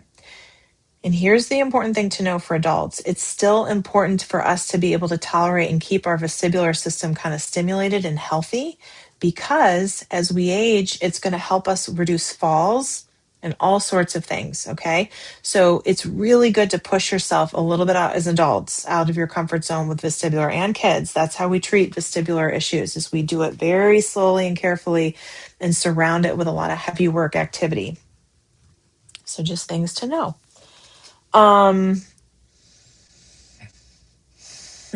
And here's the important thing to know for adults. It's still important for us to be able to tolerate and keep our vestibular system kind of stimulated and healthy, because as we age, it's going to help us reduce falls and all sorts of things, okay? So it's really good to push yourself a little bit out as adults, out of your comfort zone with vestibular, and kids. That's how we treat vestibular issues, is we do it very slowly and carefully and surround it with a lot of heavy work activity. So just things to know.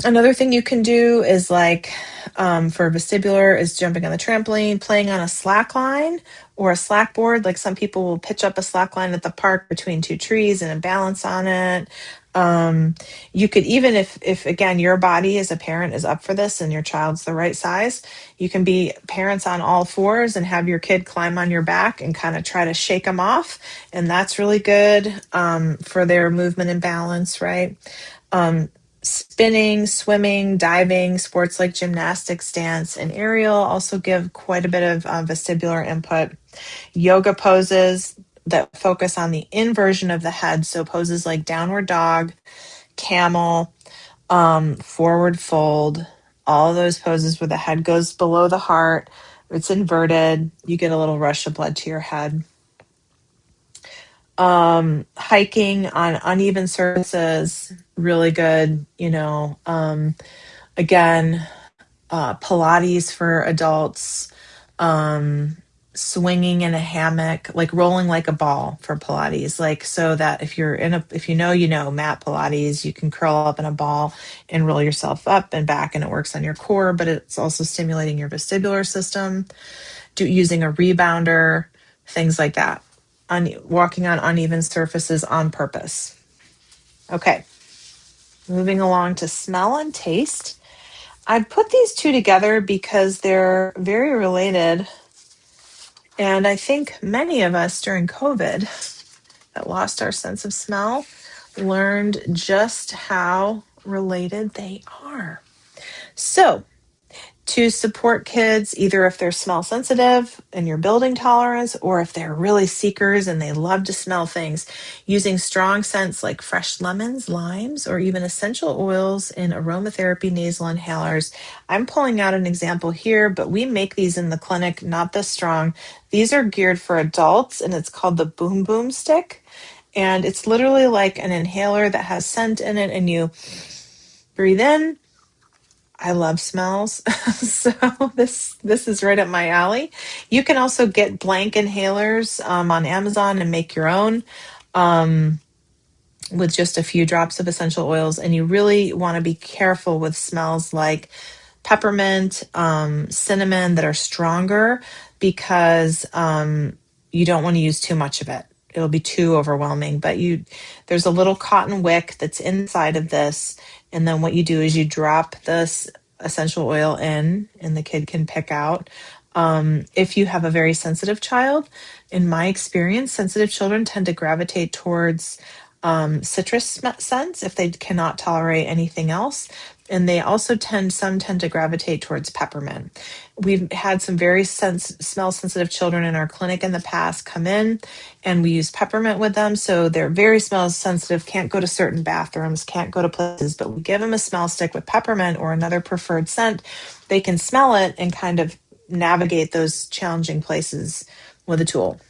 Another thing you can do is for vestibular is jumping on the trampoline, playing on a slack line or a slack board. Like some people will pitch up a slack line at the park between two trees and a balance on it. You could even, if again, your body as a parent is up for this and your child's the right size, you can be parents on all fours and have your kid climb on your back and kind of try to shake them off. And that's really good for their movement and balance, right? Spinning, swimming, diving, sports like gymnastics, dance, and aerial also give quite a bit of vestibular input. Yoga poses, that focus on the inversion of the head. So poses like downward dog, camel, forward fold, all of those poses where the head goes below the heart, it's inverted, you get a little rush of blood to your head. Hiking on uneven surfaces, really good, again, Pilates for adults, um, swinging in a hammock, like rolling like a ball for Pilates, like so that if mat Pilates, you can curl up in a ball and roll yourself up and back, and it works on your core, but it's also stimulating your vestibular system. Using a rebounder, things like that. Walking on uneven surfaces on purpose. Okay, moving along to smell and taste. I put these two together because they're very related. And I think many of us during COVID that lost our sense of smell learned just how related they are. So, to support kids, either if they're smell sensitive and you're building tolerance, or if they're really seekers and they love to smell things, using strong scents like fresh lemons, limes, or even essential oils in aromatherapy nasal inhalers. I'm pulling out an example here, but we make these in the clinic, not this strong. These are geared for adults, and it's called the Boom Boom Stick. And it's literally like an inhaler that has scent in it, and you breathe in. I love smells, so this is right up my alley. You can also get blank inhalers on Amazon and make your own um, with just a few drops of essential oils. And you really want to be careful with smells like peppermint, cinnamon that are stronger, because you don't want to use too much of it. It'll be too overwhelming. But there's a little cotton wick that's inside of this, and then what you do is you drop this essential oil in, and the kid can pick out. If you have a very sensitive child, in my experience, sensitive children tend to gravitate towards citrus scents if they cannot tolerate anything else. And they also tend to gravitate towards peppermint. We've had some very smell sensitive children in our clinic in the past come in, and we use peppermint with them. So they're very smell sensitive, can't go to certain bathrooms, can't go to places, but we give them a smell stick with peppermint or another preferred scent. They can smell it and kind of navigate those challenging places with a tool.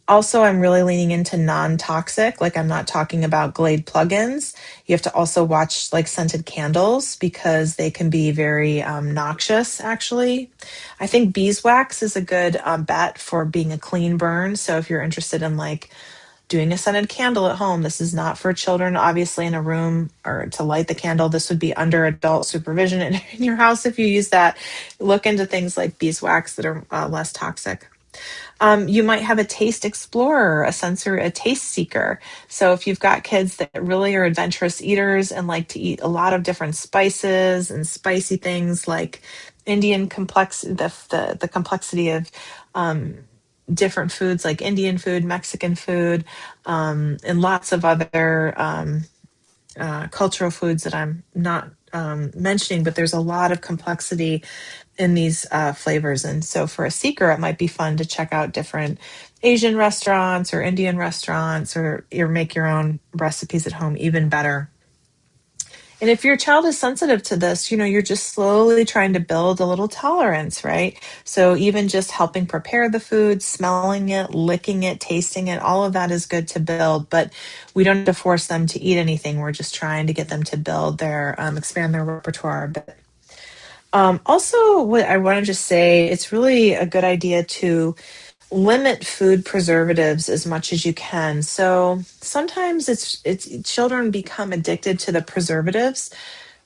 Also, I'm really leaning into non-toxic. Like, I'm not talking about Glade plugins. You have to also watch like scented candles, because they can be very noxious, actually. I think beeswax is a good bet for being a clean burn. So if you're interested in like doing a scented candle at home, this is not for children, obviously, in a room or to light the candle. This would be under adult supervision in your house. If you use that, look into things like beeswax that are less toxic. You might have a taste explorer, a taste seeker. So if you've got kids that really are adventurous eaters and like to eat a lot of different spices and spicy things, like Indian the complexity of different foods like Indian food, Mexican food, and lots of other cultural foods that I'm not mentioning, but there's a lot of complexity in these flavors. And so for a seeker, it might be fun to check out different Asian restaurants or Indian restaurants, or make your own recipes at home, even better. And if your child is sensitive to this, you're just slowly trying to build a little tolerance, right? So even just helping prepare the food, smelling it, licking it, tasting it, all of that is good to build, but we don't have to force them to eat anything. We're just trying to get them to build expand their repertoire a bit. Also, what I want to just say, it's really a good idea to limit food preservatives as much as you can. So sometimes it's children become addicted to the preservatives.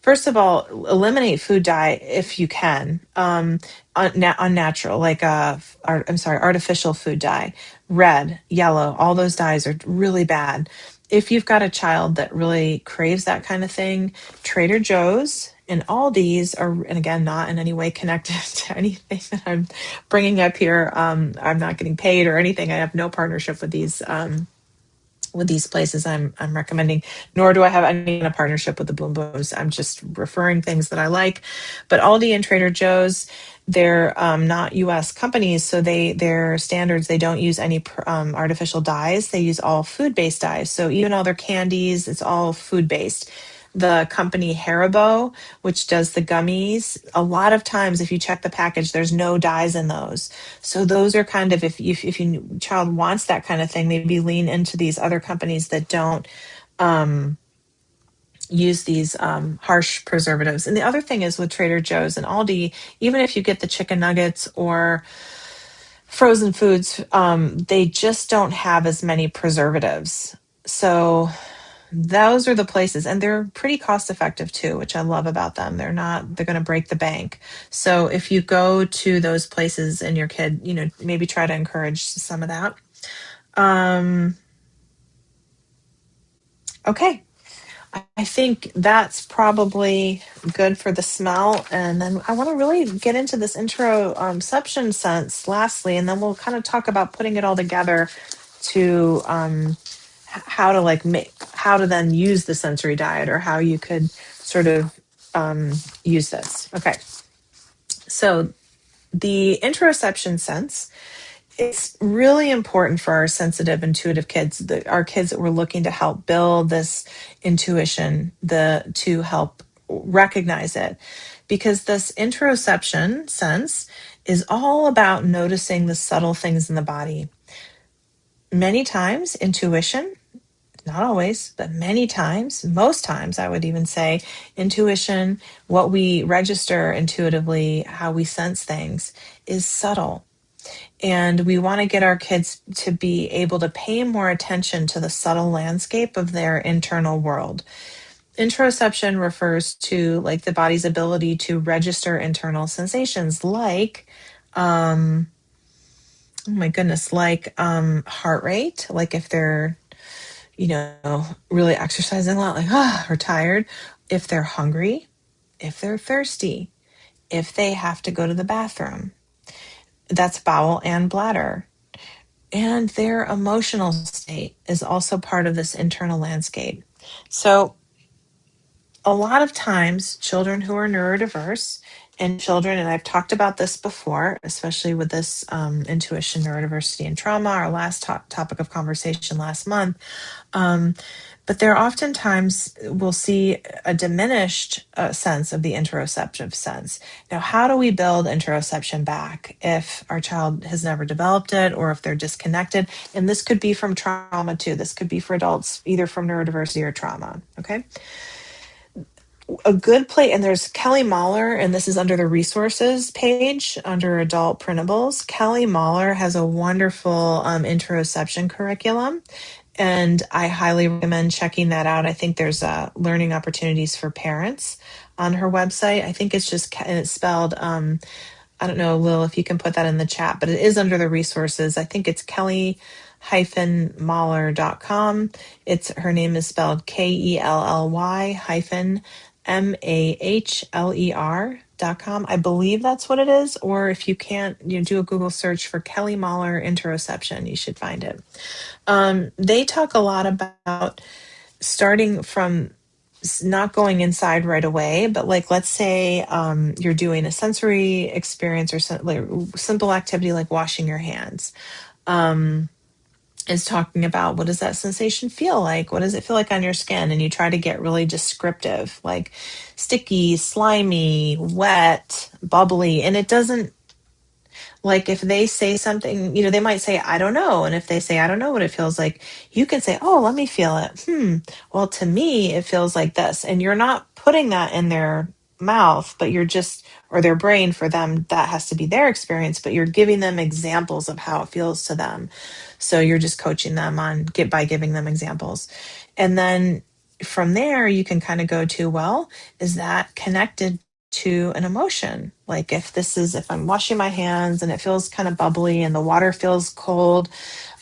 First of all, eliminate food dye if you can. Unnatural, like artificial food dye, red, yellow, all those dyes are really bad. If you've got a child that really craves that kind of thing, Trader Joe's and Aldi's are, and again, not in any way connected to anything that I'm bringing up here. I'm not getting paid or anything. I have no partnership with these with these places I'm recommending, nor do I have any kind of partnership with the Boom Booms. I'm just referring things that I like. But Aldi and Trader Joe's, they're not U.S. companies, so their standards, they don't use any artificial dyes. They use all food-based dyes. So even all their candies, it's all food-based. The company Haribo, which does the gummies, a lot of times if you check the package, there's no dyes in those. So those are kind of, if your child wants that kind of thing, maybe lean into these other companies that don't um, use these harsh preservatives. And the other thing is with Trader Joe's and Aldi, even if you get the chicken nuggets or frozen foods, they just don't have as many preservatives. So those are the places, and they're pretty cost effective too, which I love about them. They're going to break the bank. So if you go to those places and your kid, maybe try to encourage some of that. Um, okay. I think that's probably good for the smell. And then I want to really get into this interoception sense lastly, and then we'll kind of talk about putting it all together to how to how to then use the sensory diet, or how you could sort of use this. Okay. So the interoception sense, it's really important for our sensitive, intuitive kids, our kids that we're looking to help build this intuition, to help recognize it, because this interoception sense is all about noticing the subtle things in the body. Many times, intuition, not always, but many times, most times, I would even say, intuition, what we register intuitively, how we sense things, is subtle. And we want to get our kids to be able to pay more attention to the subtle landscape of their internal world. Interoception refers to like the body's ability to register internal sensations like, oh my goodness, like heart rate, like if they're, really exercising a lot, like, or tired, if they're hungry, if they're thirsty, if they have to go to the bathroom. That's bowel and bladder. And their emotional state is also part of this internal landscape. So, a lot of times, children who are neurodiverse and children, and I've talked about this before, especially with this intuition, neurodiversity, and trauma, our last topic of conversation last month. Um, but there oftentimes we'll see a diminished sense of the interoceptive sense. Now, how do we build interoception back if our child has never developed it, or if they're disconnected? And this could be from trauma too. This could be for adults, either from neurodiversity or trauma. Okay. A good place, and there's Kelly Mahler, and this is under the resources page under adult printables. Kelly Mahler has a wonderful interoception curriculum, and I highly recommend checking that out. I think there's learning opportunities for parents on her website. I think it's just, and it's spelled, I don't know, Lil, if you can put that in the chat, but it is under the resources. I think it's kelly-mahler.com. Her name is spelled KELLY-mahler.com. I believe that's what it is. Or if you can't, do a Google search for Kelly Mahler interoception, you should find it. They talk a lot about starting from not going inside right away, but like, let's say you're doing a sensory experience or simple activity like washing your hands. Is talking about, what does that sensation feel like? What does it feel like on your skin? And you try to get really descriptive, like sticky, slimy, wet, bubbly. And it doesn't, like if they say something, they might say, I don't know. And if they say, I don't know what it feels like, you can say, oh, let me feel it. Well, to me, it feels like this. And you're not putting that in their mouth, but you're just, or their brain, for them, that has to be their experience, but you're giving them examples of how it feels to them. So you're just coaching them by giving them examples. And then from there, you can kind of go to, well, is that connected to an emotion? Like if I'm washing my hands and it feels kind of bubbly and the water feels cold,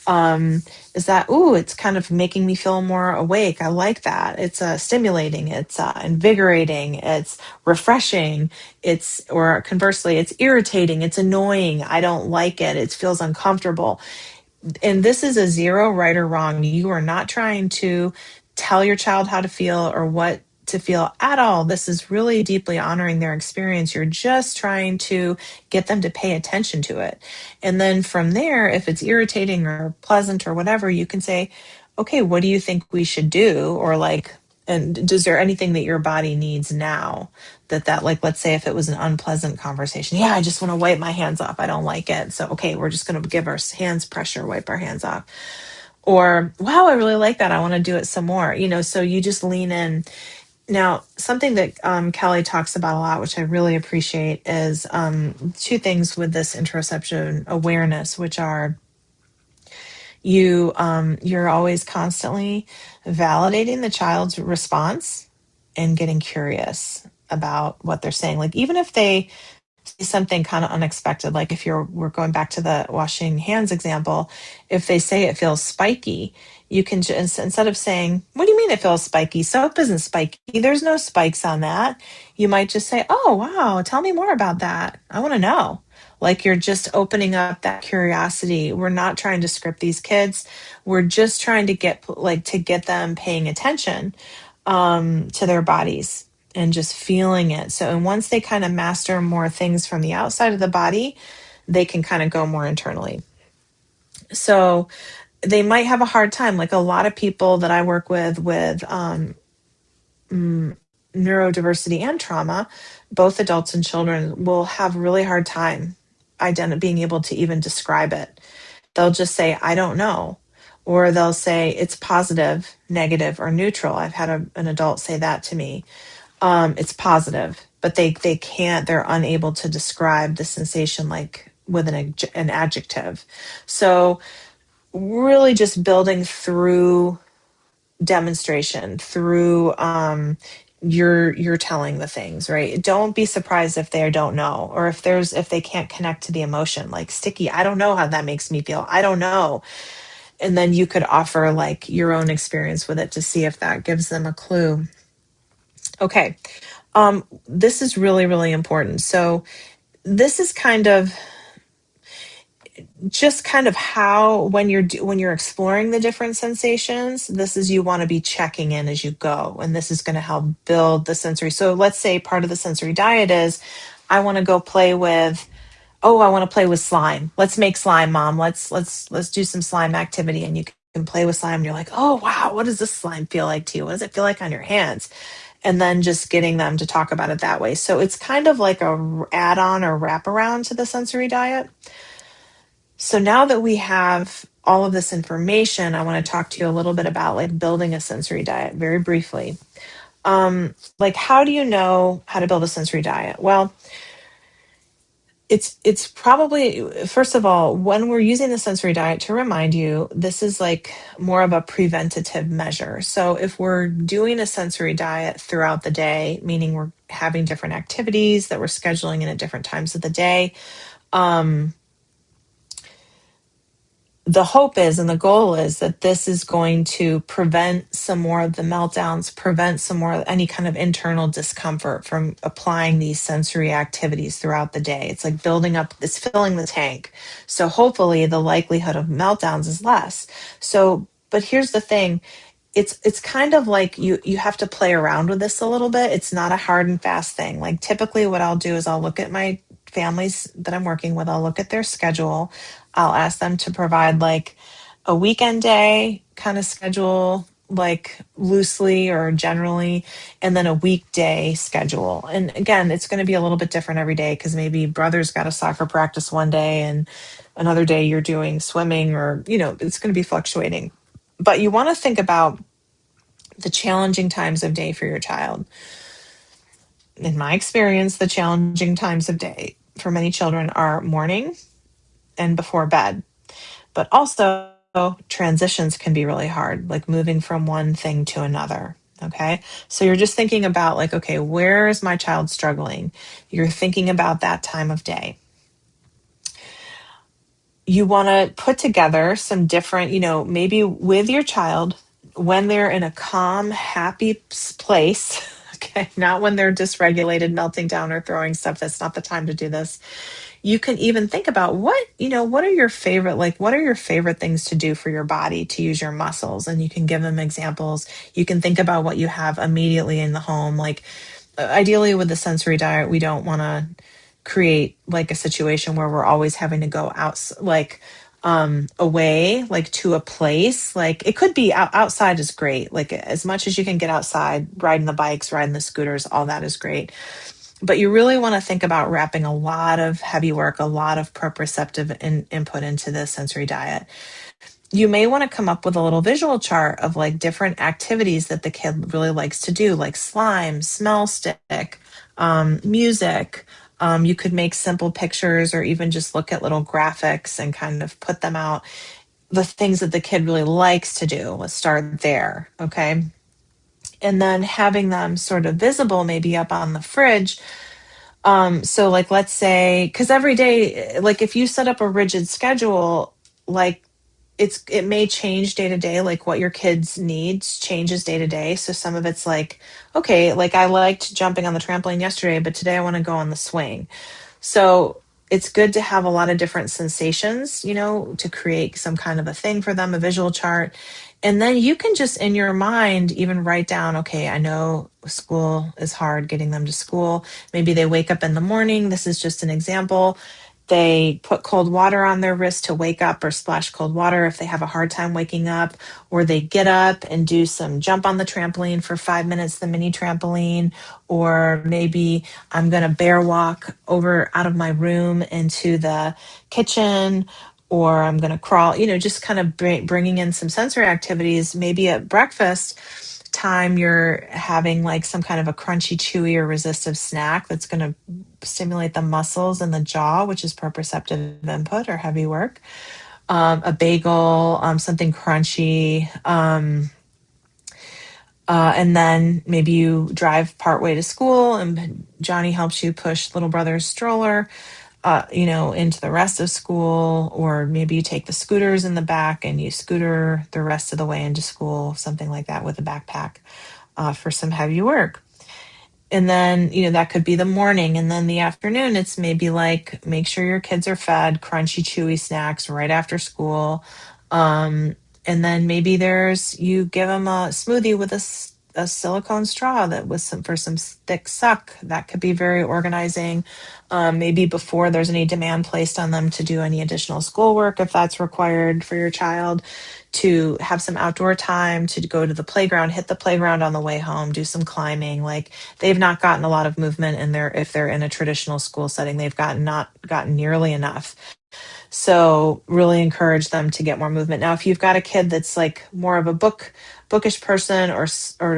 is that, it's kind of making me feel more awake. I like that. It's stimulating, it's invigorating, it's refreshing, or conversely, it's irritating, it's annoying, I don't like it, it feels uncomfortable. And this is a zero right or wrong. You are not trying to tell your child how to feel or what to feel at all. This is really deeply honoring their experience. You're just trying to get them to pay attention to it. And then from there, if it's irritating or pleasant or whatever, you can say, okay, what do you think we should do? Or like, and is there anything that your body needs now that like, let's say if it was an unpleasant conversation, yeah, I just want to wipe my hands off, I don't like it, so okay, we're just going to give our hands pressure, wipe our hands off. Or wow, I really like that, I want to do it some more, so you just lean in. Now, something that Kelly talks about a lot, which I really appreciate, is two things with this interoception awareness, which are you're always constantly validating the child's response and getting curious about what they're saying. Like even if they say something kind of unexpected, like if we're going back to the washing hands example, if they say it feels spiky, you can just, instead of saying, what do you mean it feels spiky? Soap isn't spiky. There's no spikes on that. You might just say, oh, wow, tell me more about that. I want to know. Like you're just opening up that curiosity. We're not trying to script these kids. We're just trying to get them paying attention to their bodies and just feeling it. So, and once they kind of master more things from the outside of the body, they can kind of go more internally. So, they might have a hard time. Like a lot of people that I work with neurodiversity and trauma, both adults and children will have really hard time being able to even describe it. They'll just say, I don't know. Or they'll say it's positive, negative, or neutral. I've had an adult say that to me. It's positive, but they can't, they're unable to describe the sensation like with an adjective. So really just building through demonstration, through you're telling the things, right? Don't be surprised if they don't know, or if they can't connect to the emotion, like sticky, I don't know how that makes me feel, I don't know. And then you could offer like your own experience with it to see if that gives them a clue. Okay. This is really, really important. So this is kind of how when you're exploring the different sensations, this is, you want to be checking in as you go, and this is going to help build the sensory. So let's say part of the sensory diet is, I want to go play with, oh, I want to play with slime. Let's make slime, mom. Let's do some slime activity, and you can play with slime. And you're like, oh wow, what does this slime feel like to you? What does it feel like on your hands? And then just getting them to talk about it that way. So it's kind of like a add-on or wraparound to the sensory diet. So now that we have all of this information, I want to talk to you a little bit about like building a sensory diet very briefly. Like how do you know how to build a sensory diet? Well, it's probably, first of all, when we're using the sensory diet, to remind you, this is like more of a preventative measure. So if we're doing a sensory diet throughout the day, meaning we're having different activities that we're scheduling in at different times of the day, um, the hope is and the goal is that this is going to prevent some more of the meltdowns, prevent some more any kind of internal discomfort from applying these sensory activities throughout the day. It's like building up, it's filling the tank. So hopefully the likelihood of meltdowns is less. So, but here's the thing, it's kind of like you have to play around with this a little bit. It's not a hard and fast thing. Like typically what I'll do is I'll look at my families that I'm working with, I'll look at their schedule. I'll ask them to provide like a weekend day kind of schedule, like loosely or generally, and then a weekday schedule. And again, it's going to be a little bit different every day because maybe brother's got a soccer practice one day and another day you're doing swimming, or, it's going to be fluctuating. But you want to think about the challenging times of day for your child. In my experience, the challenging times of day for many children are morning and before bed. But also, transitions can be really hard, like moving from one thing to another. Okay. So you're just thinking about, like, okay, where is my child struggling? You're thinking about that time of day. You want to put together some different, maybe with your child when they're in a calm, happy place. Okay. Not when they're dysregulated, melting down, or throwing stuff. That's not the time to do this. you can even think about what are your favorite, like, what are your favorite things to do for your body to use your muscles? And you can give them examples. You can think about what you have immediately in the home. Like, ideally with the sensory diet, we don't want to create like a situation where we're always having to go out, like, away, like to a place. Like, it could be outside is great. Like, as much as you can get outside, riding the bikes, riding the scooters, all that is great. But you really want to think about wrapping a lot of heavy work, a lot of proprioceptive input into the sensory diet. You may want to come up with a little visual chart of like different activities that the kid really likes to do, like slime, smell stick, music. You could make simple pictures or even just look at little graphics and kind of put them out. The things that the kid really likes to do. Let's start there. Okay. And then having them sort of visible, maybe up on the fridge. So like, let's say, because every day, like if you set up a rigid schedule, like it may change day to day, like what your kids needs changes day to day. So some of it's like, okay, like I liked jumping on the trampoline yesterday, but today I want to go on the swing. So it's good to have a lot of different sensations, to create some kind of a thing for them, a visual chart. And then you can just in your mind even write down, okay, I know school is hard getting them to school. Maybe they wake up in the morning. This is just an example. They put cold water on their wrist to wake up or splash cold water if they have a hard time waking up, or they get up and do some jump on the trampoline for 5 minutes, the mini trampoline, or maybe I'm going to bear walk over out of my room into the kitchen, or I'm going to crawl, just kind of bringing in some sensory activities. Maybe at breakfast time, you're having like some kind of a crunchy, chewy, or resistive snack that's going to stimulate the muscles in the jaw, which is proprioceptive input or heavy work. A bagel, something crunchy. And then maybe you drive partway to school and Johnny helps you push little brother's stroller, into the rest of school, or maybe you take the scooters in the back and you scooter the rest of the way into school, something like that with a backpack, for some heavy work. And then, that could be the morning. And then the afternoon, it's maybe like make sure your kids are fed crunchy, chewy snacks right after school. Um, and then maybe you give them a smoothie with a silicone straw that was for some thick suck. That could be very organizing. Maybe before there's any demand placed on them to do any additional schoolwork, if that's required for your child, to have some outdoor time, to go to the playground, hit the playground on the way home, do some climbing. Like, they've not gotten a lot of movement in their, if they're in a traditional school setting, they've not gotten nearly enough. So really encourage them to get more movement. Now, if you've got a kid that's like more of a bookish person, or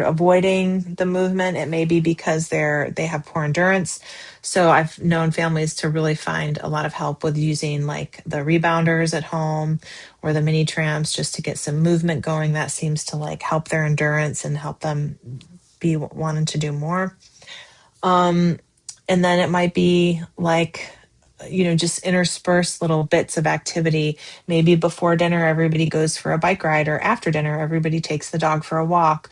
avoiding the movement, it may be because they have poor endurance. So I've known families to really find a lot of help with using like the rebounders at home or the mini tramps just to get some movement going. That seems to like help their endurance and help them be wanting to do more. Um, and then it might be like, just intersperse little bits of activity. Maybe before dinner, everybody goes for a bike ride, or after dinner, everybody takes the dog for a walk.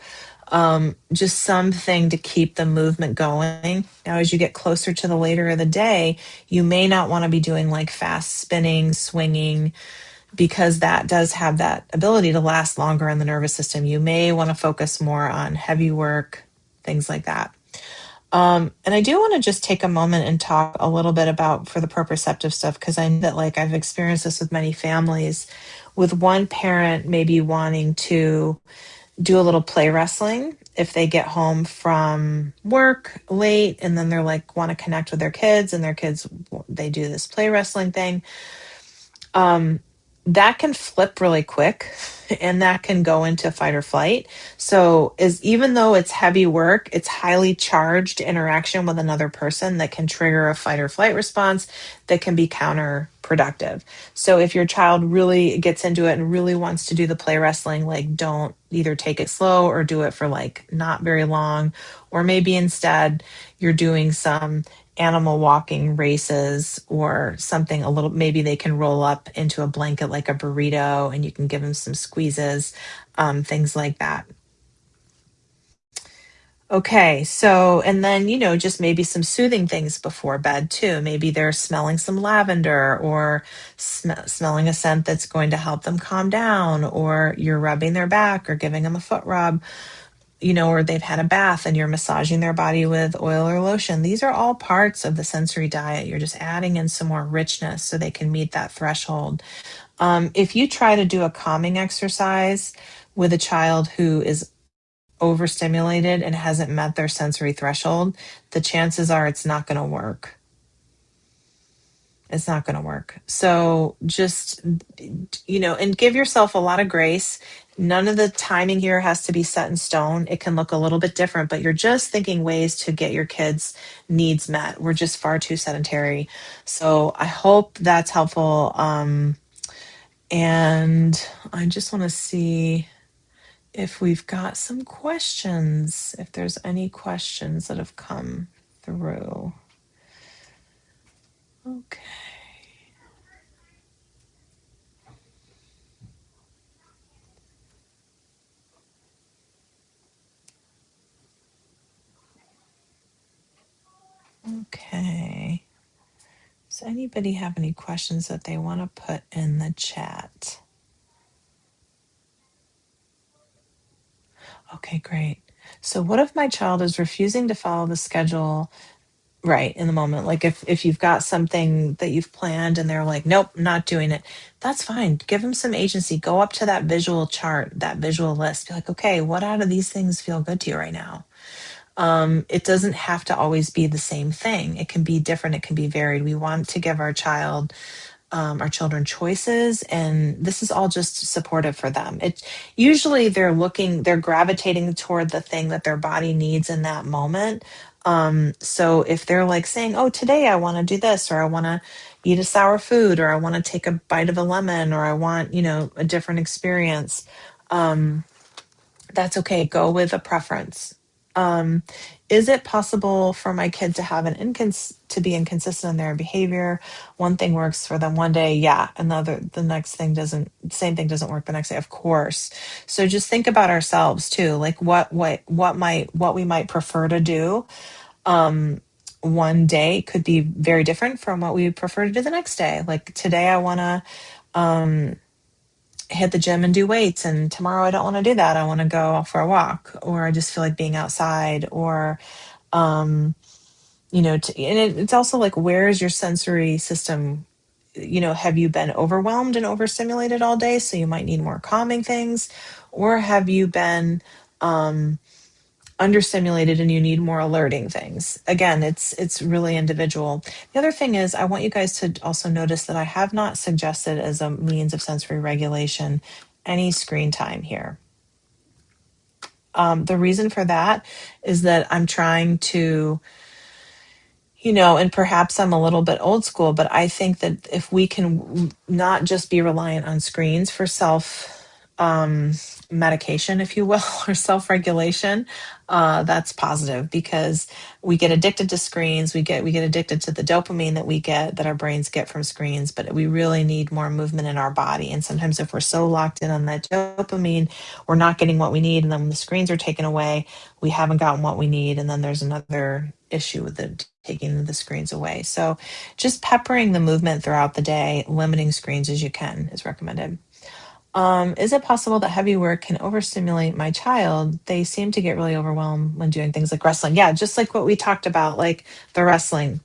Just something to keep the movement going. Now, as you get closer to the later of the day, you may not want to be doing like fast spinning, swinging, because that does have that ability to last longer in the nervous system. You may want to focus more on heavy work, things like that. And I do want to just take a moment and talk a little bit about for the proprioceptive stuff, because I know that like I've experienced this with many families, with one parent maybe wanting to do a little play wrestling if they get home from work late, and then they're like want to connect with their kids, and their kids, they do this play wrestling thing. um, that can flip really quick and that can go into fight or flight. So is even though it's heavy work, it's highly charged interaction with another person that can trigger a fight or flight response that can be counterproductive. So if your child really gets into it and really wants to do the play wrestling, like don't either take it slow or do it for like not very long, or maybe instead you're doing some animal walking races or something a little, maybe they can roll up into a blanket like a burrito and you can give them some squeezes, things like that. Okay, so, and then, just maybe some soothing things before bed too. Maybe they're smelling some lavender or smelling a scent that's going to help them calm down, or you're rubbing their back or giving them a foot rub, or they've had a bath and you're massaging their body with oil or lotion. These are all parts of the sensory diet. You're just adding in some more richness so they can meet that threshold. If you try to do a calming exercise with a child who is overstimulated and hasn't met their sensory threshold, the chances are it's not going to work. It's not going to work. So just, and give yourself a lot of grace. None of the timing here has to be set in stone. It can look a little bit different, but you're just thinking ways to get your kids' needs met. We're just far too sedentary. So I hope that's helpful. And I just want to see if we've got some questions, if there's any questions that have come through. Okay. Okay. Does anybody have any questions that they want to put in the chat? Okay, great. So what if my child is refusing to follow the schedule right in the moment? Like if you've got something that you've planned and they're like, nope, not doing it. That's fine. Give them some agency. Go up to that visual chart, that visual list. Be like, okay, what out of these things feel good to you right now? It doesn't have to always be the same thing. It can be different. It can be varied. We want to give our children choices, and this is all just supportive for them. It usually they're gravitating toward the thing that their body needs in that moment. So if they're like saying, "Oh, today I want to do this," or "I want to eat a sour food," or "I want to take a bite of a lemon," or "I want a different experience," um, that's okay. Go with a preference. Um, is it possible for my kid to have to be inconsistent in their behavior? One thing works for them one day, yeah, the next thing doesn't. Same thing doesn't work the next day, of course. So just think about ourselves too, like what we might prefer to do. Um, one day could be very different from what we prefer to do the next day. Like today, I want to. Um, hit the gym and do weights, and tomorrow I don't want to do that. I want to go for a walk, or I just feel like being outside, or um and it's also like, where is your sensory system? Have you been overwhelmed and overstimulated all day, so you might need more calming things, or have you been um understimulated and you need more alerting things? Again, it's really individual. The other thing is, I want you guys to also notice that I have not suggested as a means of sensory regulation any screen time here. The reason for that is that I'm trying to, and perhaps I'm a little bit old school, but I think that if we can not just be reliant on screens for um, medication, if you will, or self regulation, that's positive, because we get addicted to screens. We get addicted to the dopamine that our brains get from screens, but we really need more movement in our body. And sometimes if we're so locked in on that dopamine, we're not getting what we need. And then when the screens are taken away, we haven't gotten what we need. And then there's another issue with taking the screens away. So just peppering the movement throughout the day, limiting screens as you can, is recommended. Is it possible that heavy work can overstimulate my child? They seem to get really overwhelmed when doing things like wrestling. Yeah, just like what we talked about, like the wrestling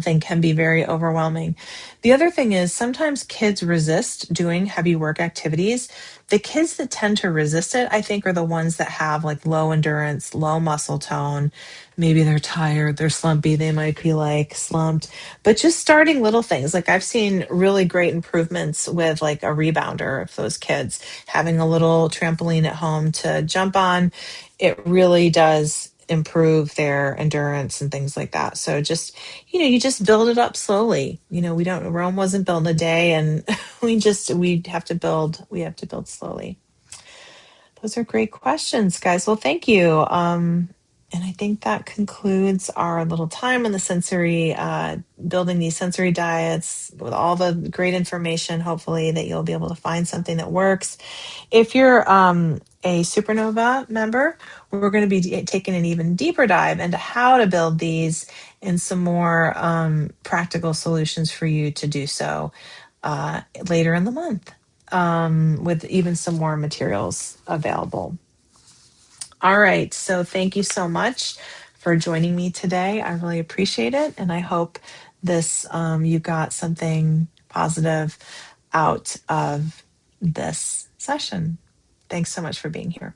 thing can be very overwhelming. The other thing is, sometimes kids resist doing heavy work activities. The kids that tend to resist it, I think, are the ones that have like low endurance, low muscle tone. Maybe they're tired, they're slumpy, they might be like slumped. But just starting little things, like I've seen really great improvements with like a rebounder of those kids having a little trampoline at home to jump on. It really does improve their endurance and things like that. So just, you just build it up slowly. Rome wasn't built in a day, and we have to build slowly. Those are great questions, guys. Well, thank you. And I think that concludes our little time on the sensory, building these sensory diets with all the great information, hopefully, that you'll be able to find something that works. If you're a Supernova member, we're going to be taking an even deeper dive into how to build these and some more practical solutions for you to do so later in the month with even some more materials available. All right. So thank you so much for joining me today. I really appreciate it. And I hope this you got something positive out of this session. Thanks so much for being here.